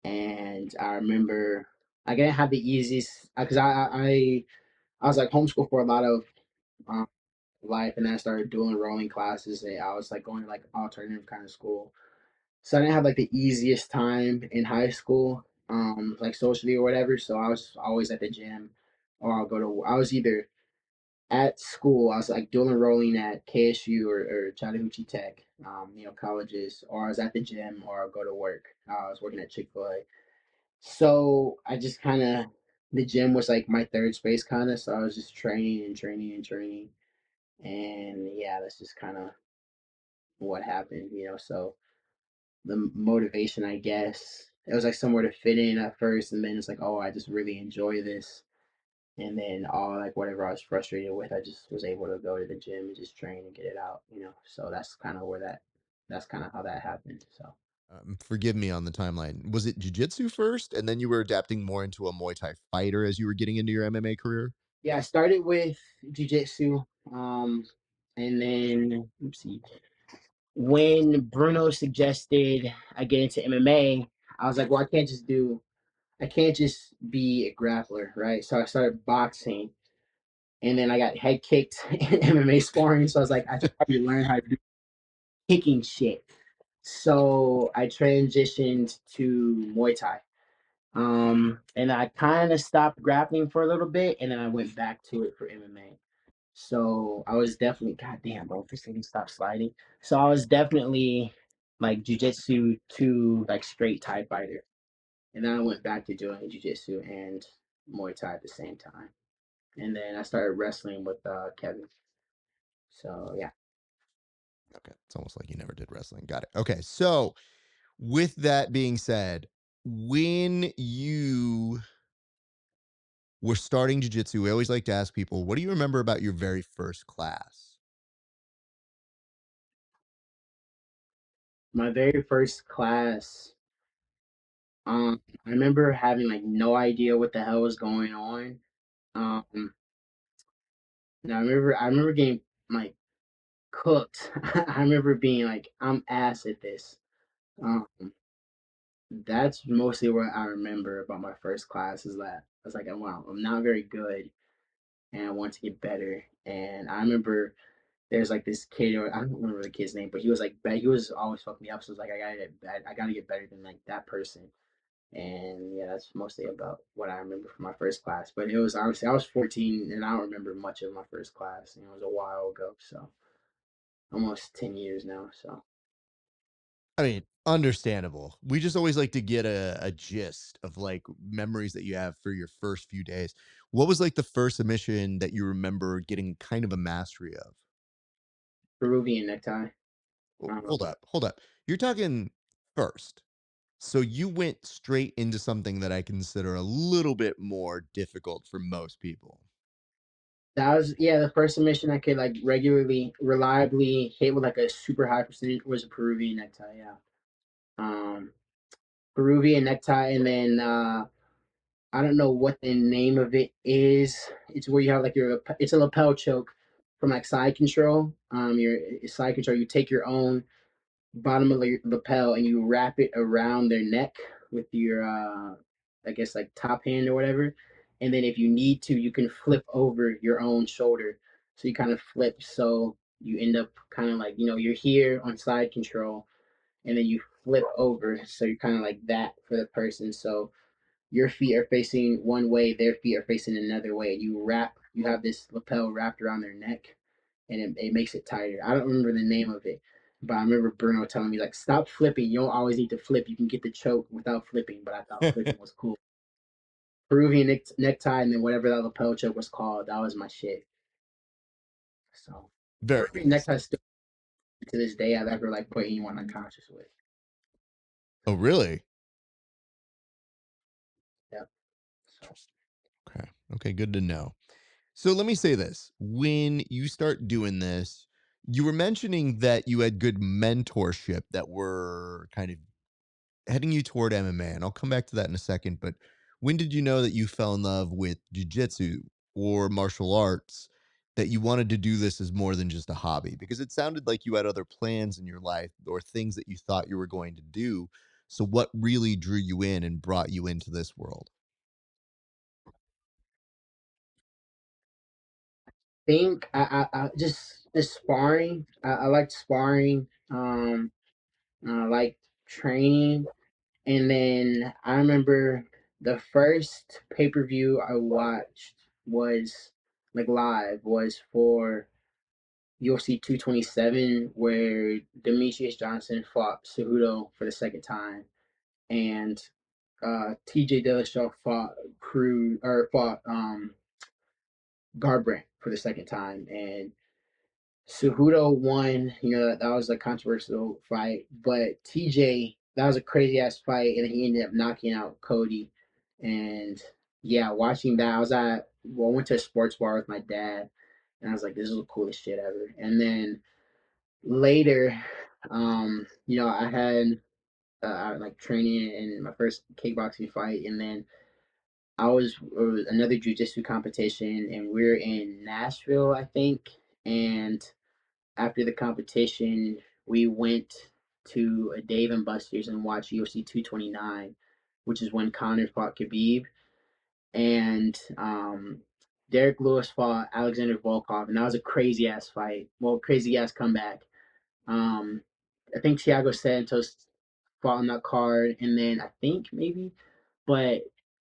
and I remember I didn't have the easiest because I was like homeschooled for a lot of um, life, and then I started doing rolling classes, and I was like going to like alternative kind of school. So I didn't have like the easiest time in high school, like socially or whatever. So I was always at the gym, or I was either at school, I was like dual enrolling at KSU or Chattahoochee Tech, colleges, or I was at the gym, or I'll go to work. I was working at Chick-fil-A. So I just kind of, the gym was like my third space kind of. So I was just training and training and training. And yeah, that's just kind of what happened. So the motivation, I guess, it was like somewhere to fit in at first. And then it's like, oh, I just really enjoy this. And then all like whatever I was frustrated with, I just was able to go to the gym and just train and get it out. So that's kind of that's kind of how that happened. So Forgive me on the timeline. Was it jujitsu first, and then you were adapting more into a Muay Thai fighter as you were getting into your MMA career? yeah, I started with jujitsu, um, and then let's see, when Bruno suggested I get into MMA, I was like, well, I can't just be a grappler, right? So I started boxing, and then I got head kicked in MMA sparring. So I was like, I should probably learn how to do kicking shit. So I transitioned to Muay Thai. And I kind of stopped grappling for a little bit, and then I went back to it for MMA. So I was definitely, goddamn, bro, this thing stop sliding. So I was definitely like jujitsu to like straight Thai fighter, and then I went back to doing jujitsu and Muay Thai at the same time, and then I started wrestling with Kevin. So yeah. Okay, it's almost like you never did wrestling. Got it. Okay, so with that being said, when you were starting jujitsu, we always like to ask people, what do you remember about your very first class? My very first class, I remember having like no idea what the hell was going on. Um, and I remember getting like cooked. I remember being like, I'm ass at this. Um, that's mostly what I remember about my first class is that I was like, oh, wow, I'm not very good, and I want to get better. And I remember there's like this kid, or I don't remember the kid's name, but he was like, he was always fucking me up. So I was like, I gotta get better than like that person. And yeah, that's mostly about what I remember from my first class. But it was honestly, I was 14, and I don't remember much of my first class. It was a while ago, so almost 10 years now. So I mean, understandable. We just always like to get a gist of like memories that you have for your first few days. What was like the first submission that you remember getting kind of a mastery of? Peruvian necktie. Hold Um, up, hold up. You're talking first. So you went straight into something that I consider a little bit more difficult for most people. that was yeah the first submission I could like regularly, reliably hit with like a super high percentage was a Peruvian necktie. Yeah. Um, Peruvian necktie, and then I don't know what the name of it is. It's where you have like it's a lapel choke from like side control. Your side control. You take your own bottom of the lapel and you wrap it around their neck. with your I guess like top hand or whatever, and then if you need to, you can flip over your own shoulder. So you kind of flip, so you end up kind of like you're here on side control, and then you flip over, so you're kind of like that for the person. So your feet are facing one way, their feet are facing another way. You have this lapel wrapped around their neck, and it makes it tighter. I don't remember the name of it, but I remember Bruno telling me like, stop flipping. You don't always need to flip. You can get the choke without flipping. But I thought flipping was cool. Peruvian necktie, and then whatever that lapel choke was called, that was my shit. So Very Peruvian nice. necktie still to this day I've ever like put anyone unconscious with. Oh, really? Yeah. So Okay. Okay, good to know. So let me say this. When you start doing this, you were mentioning that you had good mentorship that were kind of heading you toward MMA, and I'll come back to that in a second. But when did you know that you fell in love with jujitsu or martial arts, that you wanted to do this as more than just a hobby? Because it sounded like you had other plans in your life or things that you thought you were going to do. So, what really drew you in and brought you into this world? think I just sparring. I liked sparring. I liked training. And then I remember the first pay per view I watched was like live was for UFC 227, where Demetrius Johnson fought Cejudo for the second time, and TJ Dillashaw fought Garbrandt for the second time, and Cejudo won. That was a controversial fight, but TJ, that was a crazy ass fight, and he ended up knocking out Cody. And yeah, watching that, I went to a sports bar with my dad, and I was like, this is the coolest shit ever. And then later, I had like training in my first kickboxing fight, and then it was another jujitsu competition, and we're in Nashville, I think, and after the competition, we went to a Dave and Buster's and watched UFC 229, which is when Conor fought Khabib, and Derek Lewis fought Alexander Volkov, and that was a crazy ass fight. Well, crazy ass comeback. Um, I think Thiago Santos fought on that card, and then I think maybe, but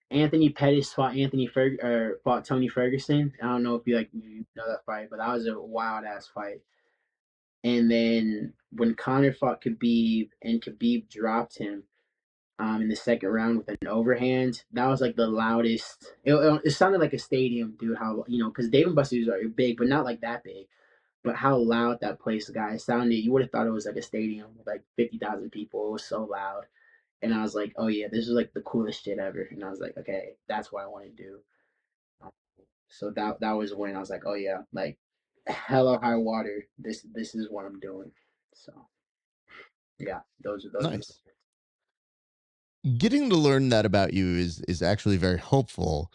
Anthony Pettis fought Tony Ferguson. I don't know if you know that fight, but that was a wild ass fight. And then when Conor fought Khabib and Khabib dropped him in the second round with an overhand, that was like the loudest. It sounded like a stadium, dude. How because Dave and Buster's are big, but not like that big. But how loud that place got, it sounded. You would have thought it was like a stadium with like 50,000 people. It was so loud, and I was like, oh yeah, this is like the coolest shit ever. And I was like, okay, that's what I want to do. Um, So that was when I was like, oh yeah, like hell or high water. This is what I'm doing. So yeah, those are the Nice. Getting to learn that about you is actually very hopeful.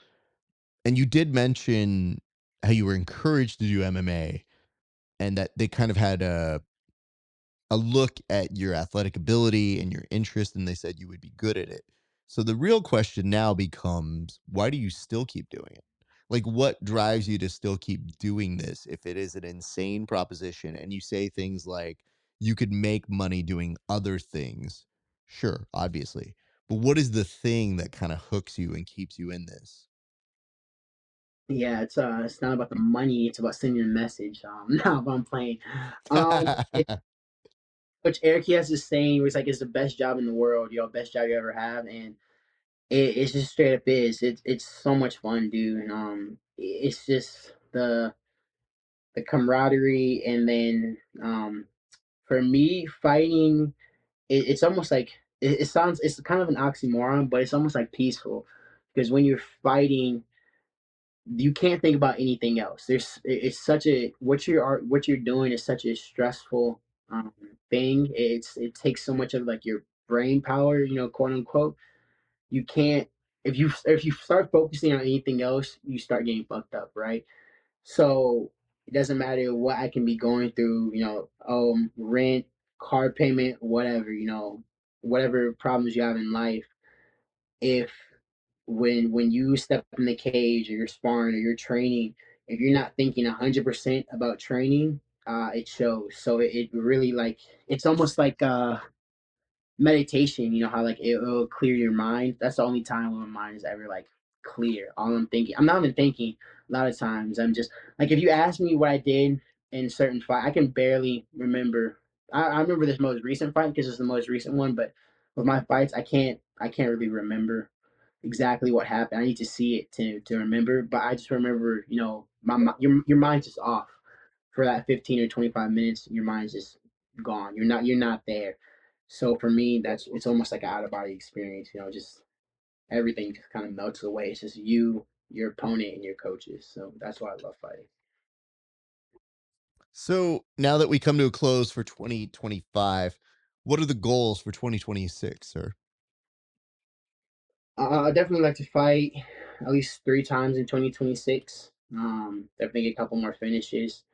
And you did mention how you were encouraged to do MMA and that they kind of had a look at your athletic ability and your interest, and they said you would be good at it. So the real question now becomes, why do you still keep doing it? Like, what drives you to still keep doing this if it is an insane proposition? And you say things like, you could make money doing other things. Sure, obviously. But what is the thing that kind of hooks you and keeps you in this? Yeah, it's not about the money, it's about sending a message. Now if I'm playing. It, which Eric he has this saying where it's like it's the best job in the world, best job you ever have, and it's just straight up is. It's so much fun, dude. And it's just the camaraderie, and then for me fighting, it's almost like it sounds it's kind of an oxymoron, but it's almost like peaceful because when you're fighting you can't think about anything else. It's such a what you're doing is such a stressful um, thing. It takes so much of like your brain power, quote unquote. You can't if you start focusing on anything else, you start getting fucked up, right? So it doesn't matter what I can be going through, rent, car payment, whatever, whatever problems you have in life. if when you step in the cage or you're sparring or you're training, if you're not thinking 100% about training, it shows. So it really like it's almost like meditation. You know how like it'll clear your mind. That's the only time when my mind is ever like clear. All I'm thinking, I'm not even thinking. A lot of times, I'm just like if you ask me what I did in certain fight, I can barely remember. I remember this most recent fight because it's the most recent one, but with my fights, I can't really remember exactly what happened. I need to see it to remember, but I just remember, your mind's just off for that 15 or 25 minutes. Your mind's just gone. You're not there. So for me, that's it's almost like an out of body experience. Just everything just kind of melts away. It's just you, your opponent, and your coaches. So that's why I love fighting. So now that we come to a close for 2025, what are the goals for 2026, sir? I definitely like to fight at least 3 times in 2026. Definitely get a couple more finishes.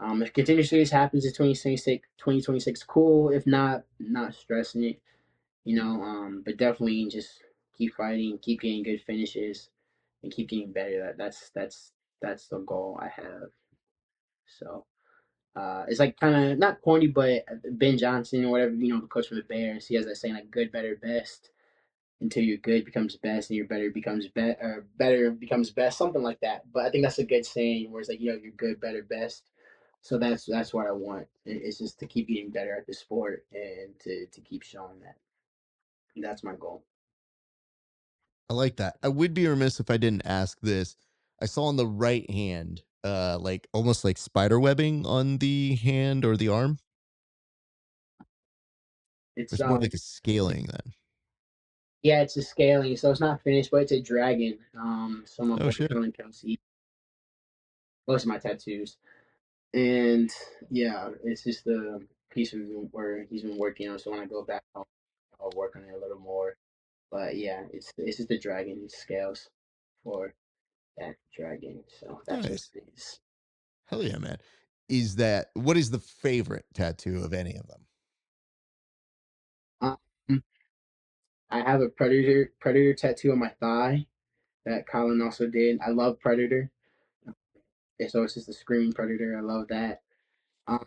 If continuous series happens in 2026, cool. If not, not stressing it, but definitely just keep fighting, keep getting good finishes, and keep getting better. That's the goal I have. So it's like kind of not corny, but Ben Johnson or whatever, the coach for the Bears, he has that saying like good, better, best until your good becomes best and your better becomes better becomes best, something like that. But I think that's a good saying where it's like you're good, better, best. So that's what I want. It's just to keep getting better at the sport and to keep showing that. That's my goal. I like that. I would be remiss if I didn't ask this. I saw on the right hand, like almost like spider webbing on the hand or the arm. It's It's more like a scaling then. yeah, it's a scaling, so it's not finished, but it's a dragon. So my Oh shit. boyfriend can see most of my tattoos, and yeah, it's just the piece of where he's been working on. So when I go back home, I'll work on it a little more. But yeah, it's just the dragon scales for that dragon. So that's what Nice. it is. Hell yeah, man. What is the favorite tattoo of any of them? Um, I have a predator tattoo on my thigh that Colin also did. I love Predator. So it's just a screaming predator. I love that. Um,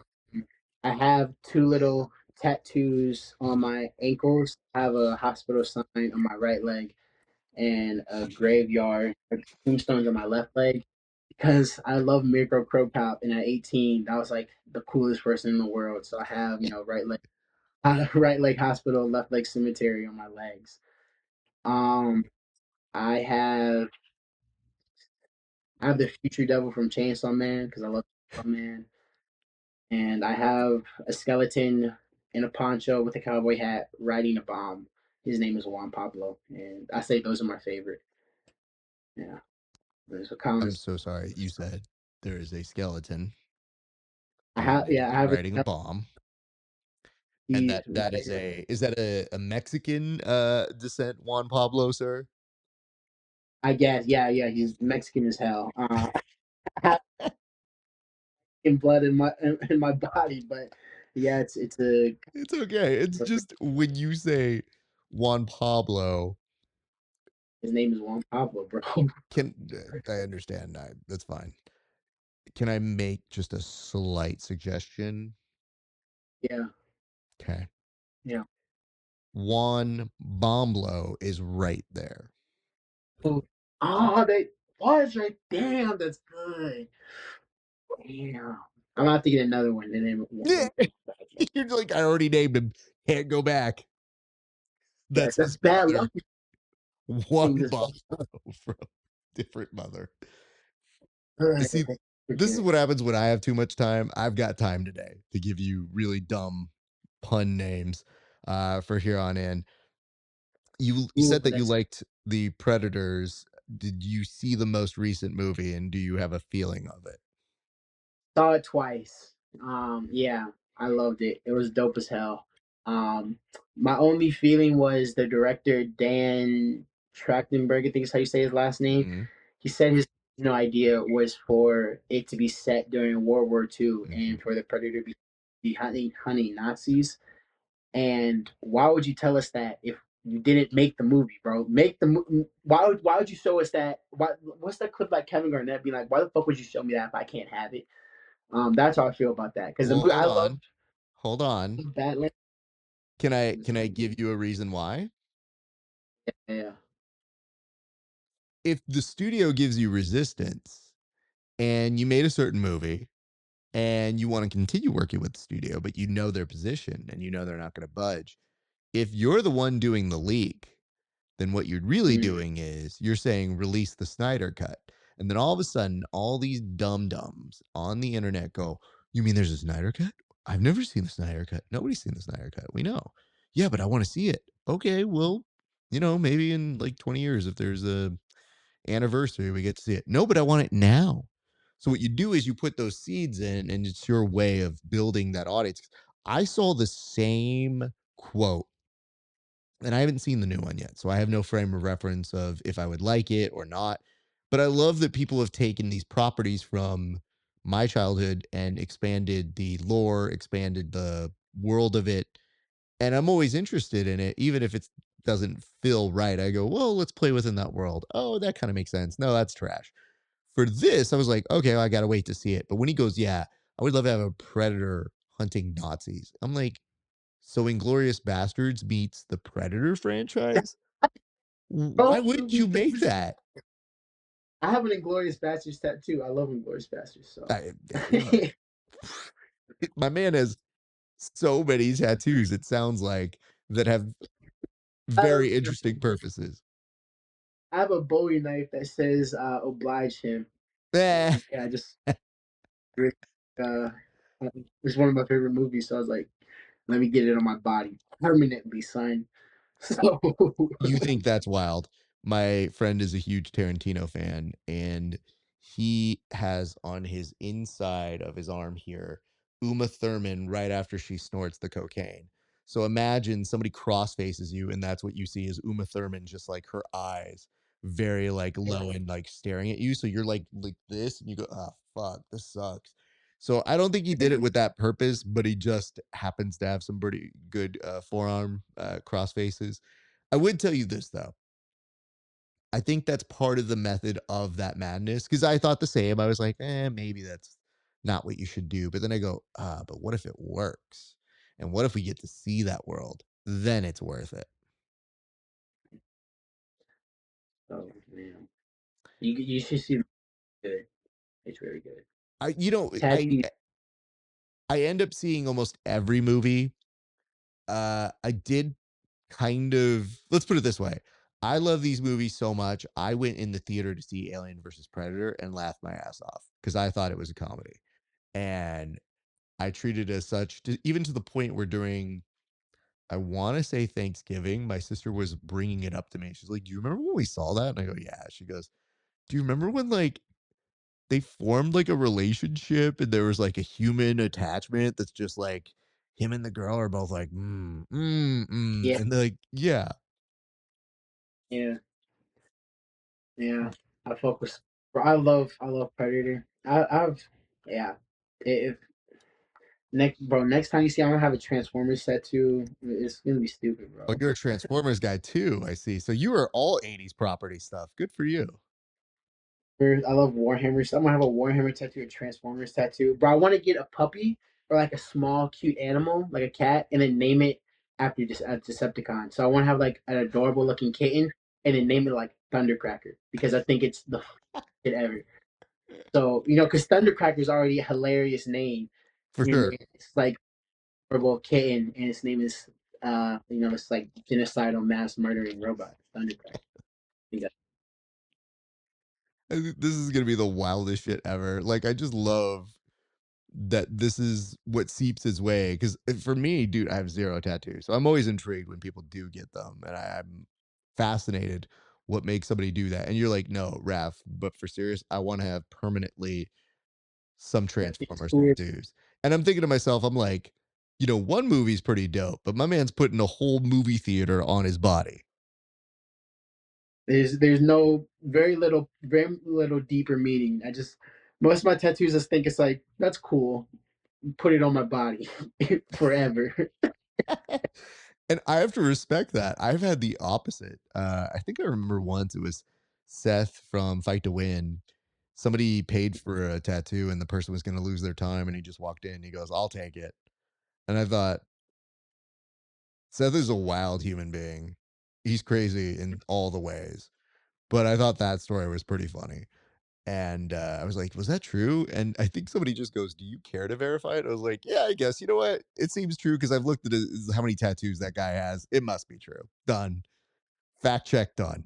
I have two little tattoos on my ankles. I have a hospital sign on my right leg and a graveyard, tombstones on my left leg because I love Mirko Crow Cop. And at 18, that was like the coolest person in the world. So I have, right leg hospital, left leg cemetery on my legs. Um, I have I have the future devil from Chainsaw Man because I love Chainsaw Man, and I have a skeleton in a poncho with a cowboy hat riding a bomb. His name is Juan Pablo, and I say those are my favorite. Yeah, so I'm Colin's. so sorry. You said there is a skeleton I have and it yeah, I is have a riding a bomb. And he's that is that a Mexican descent Juan Pablo, sir? I guess yeah, he's Mexican as hell. I have in blood in my body, but yeah, it's a It's okay. It's just when you say Juan Pablo, his name is Juan Pablo, bro. can I understand? That's fine. Can I make just a slight suggestion? Yeah, Okay. yeah. Juan Bomblo is right there. Oh, they was right. Damn, that's good. Damn. I'm gonna have to get another one and then Yeah. one back. You're like, I already named him. Can't go back. Yes, That's that's his bad brother. luck. Juan Things as Bomblo from different mother. fuck. See, For this is sure. what happens when I have too much time. I've got time today to give you really dumb pun names for here on in. You Ooh, said that you that's liked the Predators. Did you see the most recent movie and do you have a feeling of it? saw it twice. Yeah, I loved it. It was dope as hell. Um, my only feeling was the director Dan Trachtenberg, I think is how you say his last name. Mm-hmm. He said his idea was for it to be set during World War II Mm-hmm. and for the Predator to be hunting Nazis. And why would you tell us that if You didn't make the movie, bro. Make the why would you show us that? What's that clip like Kevin Garnett being like, why the fuck would you show me that if I can't have it? That's how I feel about that because the Well, movie hold I love on. Hold on. Batman. Can I give you a reason why? Yeah, If the studio gives you resistance and you made a certain movie and you want to continue working with the studio, but you know their position and you know they're not going to budge. If you're the one doing the leak, then what you're really mm, doing is you're saying release the Snyder cut. And then all of a sudden, all these dum dums on the internet go, "You mean there's a Snyder cut? I've never seen the Snyder cut. Nobody's seen the Snyder cut. We know. Yeah, but I want to see it. Okay, well, maybe in like 20 years, if there's a anniversary, we get to see it. No, but I want it now. So what you do is you put those seeds in, and it's your way of building that audience. I saw the same quote, and I haven't seen the new one yet, so I have no frame of reference of if I would like it or not. But I love that people have taken these properties from my childhood and expanded the lore, expanded the world of it, and I'm always interested in it, even if it doesn't feel right. I go, well, let's play within that world. Oh, that kind of makes sense. No, that's trash. For this, I was like, okay, well, I gotta wait to see it. But when he goes, yeah, I would love to have a predator hunting Nazis. I'm like, so Inglorious Bastards meets the Predator franchise? Why bro. wouldn't you make that? I have an Inglorious Bastards tattoo. I love Inglorious Bastards. So Look, my man has so many tattoos. It sounds like that have I very interesting purposes. have a Bowie knife that says "oblige him." Eh, Yeah, I just uh, it's one of my favorite movies. So I was like, let me get it on my body permanently, son. So you think that's wild. My friend is a huge Tarantino fan, and he has on his inside of his arm here Uma Thurman right after she snorts the cocaine. So imagine somebody cross faces you, and that's what you see is Uma Thurman, just like her eyes, very like low and like staring at you. So you're like this, and you go, oh fuck, this sucks. So I don't think he did it with that purpose, but he just happens to have some pretty good forearm cross faces. I would tell you this though. I think that's part of the method of that madness because I thought the same. I was like, maybe that's not what you should do. But then I go, but what if it works? And what if we get to see that world? Then it's worth it. oh man, you should see it. Good. It's very good. I, you know, I Tattoo. I end up seeing almost every movie. I did kind of let's put it this way. I love these movies so much. I went in the theater to see Alien versus Predator and laughed my ass off because I thought it was a comedy. And I treated it as such, even to the point where during, I want to say Thanksgiving, my sister was bringing it up to me. She's like, "Do you remember when we saw that?" And I go, "Yeah." She goes, "Do you remember when like they formed like a relationship and there was like a human attachment that's just like him and the girl are both like, Yeah, and they're like, yeah, yeah, yeah. I focus. Bro, I love Predator. I've yeah. If next time you see, I'm gonna have a Transformers tattoo. It's gonna be stupid, oh, bro. you're a Transformers guy too. I see. So you are all '80s property stuff. Good for you. I love Warhammer. So I'm gonna have a Warhammer tattoo, a Transformers tattoo. But I want to get a puppy or like a small, cute animal, like a cat, and then name it after just a Decepticon. So I want to have like an adorable looking kitten, and then name it like Thundercracker because I think it's the shit ever. So because Thundercracker is already a hilarious name, For and sure. it's like adorable kitten, and its name is it's like genocidal mass murdering robot Thundercracker. I think This is gonna be the wildest shit ever. Like, I just love that this is what seeps his way. Because for me, dude, I have zero tattoos, so I'm always intrigued when people do get them, and I'm fascinated what makes somebody do that. And you're like, no, Raf, but for serious, I want to have permanently some it's Transformers weird. tattoos. And I'm thinking to myself, I'm like, one movie's pretty dope, but my man's putting a whole movie theater on his body. There's no very little deeper meaning. I just most of my tattoos just think it's like that's cool. Put it on my body forever. And I have to respect that. I've had the opposite. I think I remember once it was Seth from Fight to Win. Somebody paid for a tattoo and the person was going to lose their time and he just walked in and he goes, "I'll take it." And I thought, Seth is a wild human being. He's crazy in all the ways. But I thought that story was pretty funny. And I was like, was that true? And I think somebody just goes, "Do you care to verify it?" I was like, yeah, I guess. You know what? It seems true because I've looked at how many tattoos that guy has. It must be true. Done. Fact check done.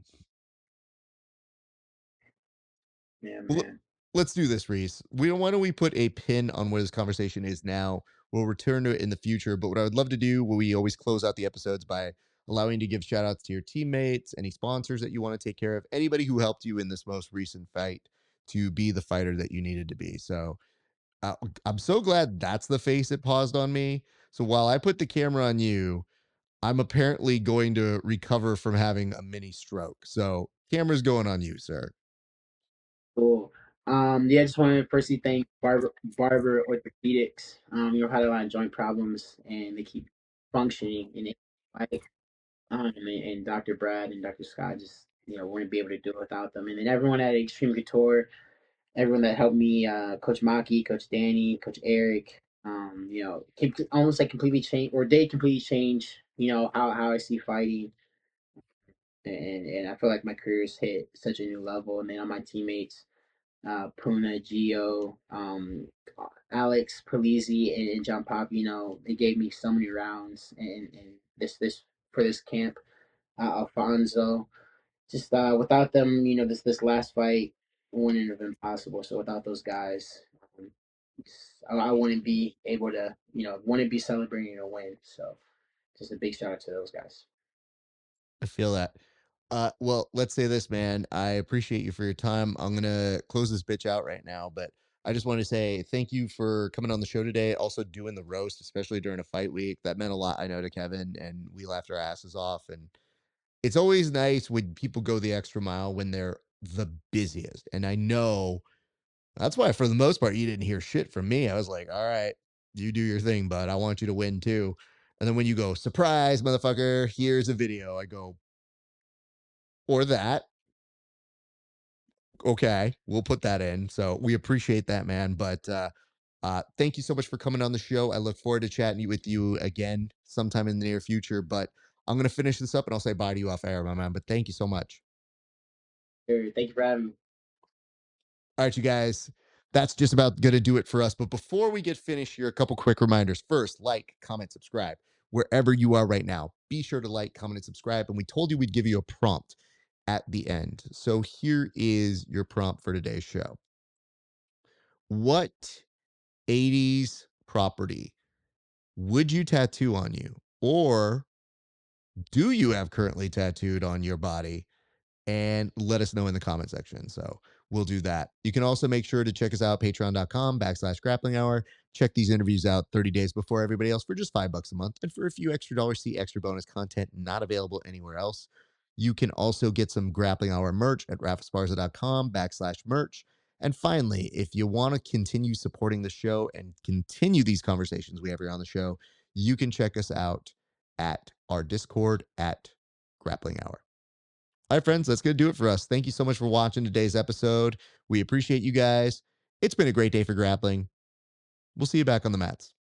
Yeah, Well, man. let's do this, Reese. Why don't we put a pin on what this conversation is now? We'll return to it in the future. But what I would love to do, we always close out the episodes by allowing you to give shout outs to your teammates, any sponsors that you want to take care of, anybody who helped you in this most recent fight to be the fighter that you needed to be. So uh, I'm so glad that's the face it paused on me. So while I put the camera on you, I'm apparently going to recover from having a mini stroke. So camera's going on you, sir. Cool. Yeah, I just want to firstly thank Barber Orthopedics. Had a lot of joint problems and they keep functioning in it. Like, and Dr. Brad and Dr. Scott just, wouldn't be able to do it without them. And then everyone at Extreme Couture, everyone that helped me, Coach Maki, Coach Danny, Coach Eric, almost like completely change, or they completely change, how I see fighting. And I feel like my career's hit such a new level. And then all my teammates, Puna, Gio, Alex, Polizzi, and John Pop, they gave me so many rounds and this for this camp. Alfonso, just without them, this last fight wouldn't have been possible. So without those guys, I wouldn't be able to, wouldn't be celebrating a win. So just a big shout out to those guys. I feel that. Well, let's say this, man. I appreciate you for your time. I'm gonna close this bitch out right now, but I just want to say thank you for coming on the show today. Also doing the roast, especially during a fight week. That meant a lot, I know, to Kevin, and we laughed our asses off. And it's always nice when people go the extra mile when they're the busiest. And I know that's why, for the most part, you didn't hear shit from me. I was like, all right, you do your thing, bud. I want you to win too. And then when you go, surprise, motherfucker, here's a video, I go, or that. Okay, we'll put that in. So we appreciate that, man. But thank you so much for coming on the show. I look forward to chatting with you again sometime in the near future. But I'm gonna finish this up and I'll say bye to you off air, my man. But thank you so much. Sure. Thank you for having me. All right, you guys. That's just about going to do it for us. But before we get finished here, a couple quick reminders. First, like, comment, subscribe wherever you are right now. Be sure to like, comment, and subscribe. And we told you we'd give you a prompt at the end. So here is your prompt for today's show. What 80s property would you tattoo on you? Or do you have currently tattooed on your body? And let us know in the comment section. So we'll do that. You can also make sure to check us out, patreon.com/grappling hour. Check these interviews out 30 days before everybody else for just $5 a month. And for a few extra dollars, see extra bonus content not available anywhere else. You can also get some grappling hour merch at rafasparza.com/merch. And finally, if you want to continue supporting the show and continue these conversations we have here on the show, you can check us out at our Discord at Grappling Hour. All right, friends, that's going to do it for us. Thank you so much for watching today's episode. We appreciate you guys. It's been a great day for grappling. We'll see you back on the mats.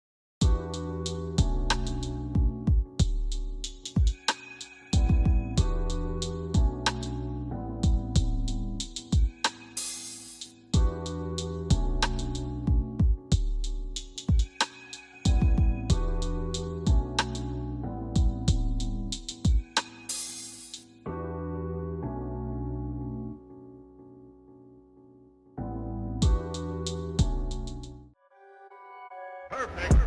Perfect.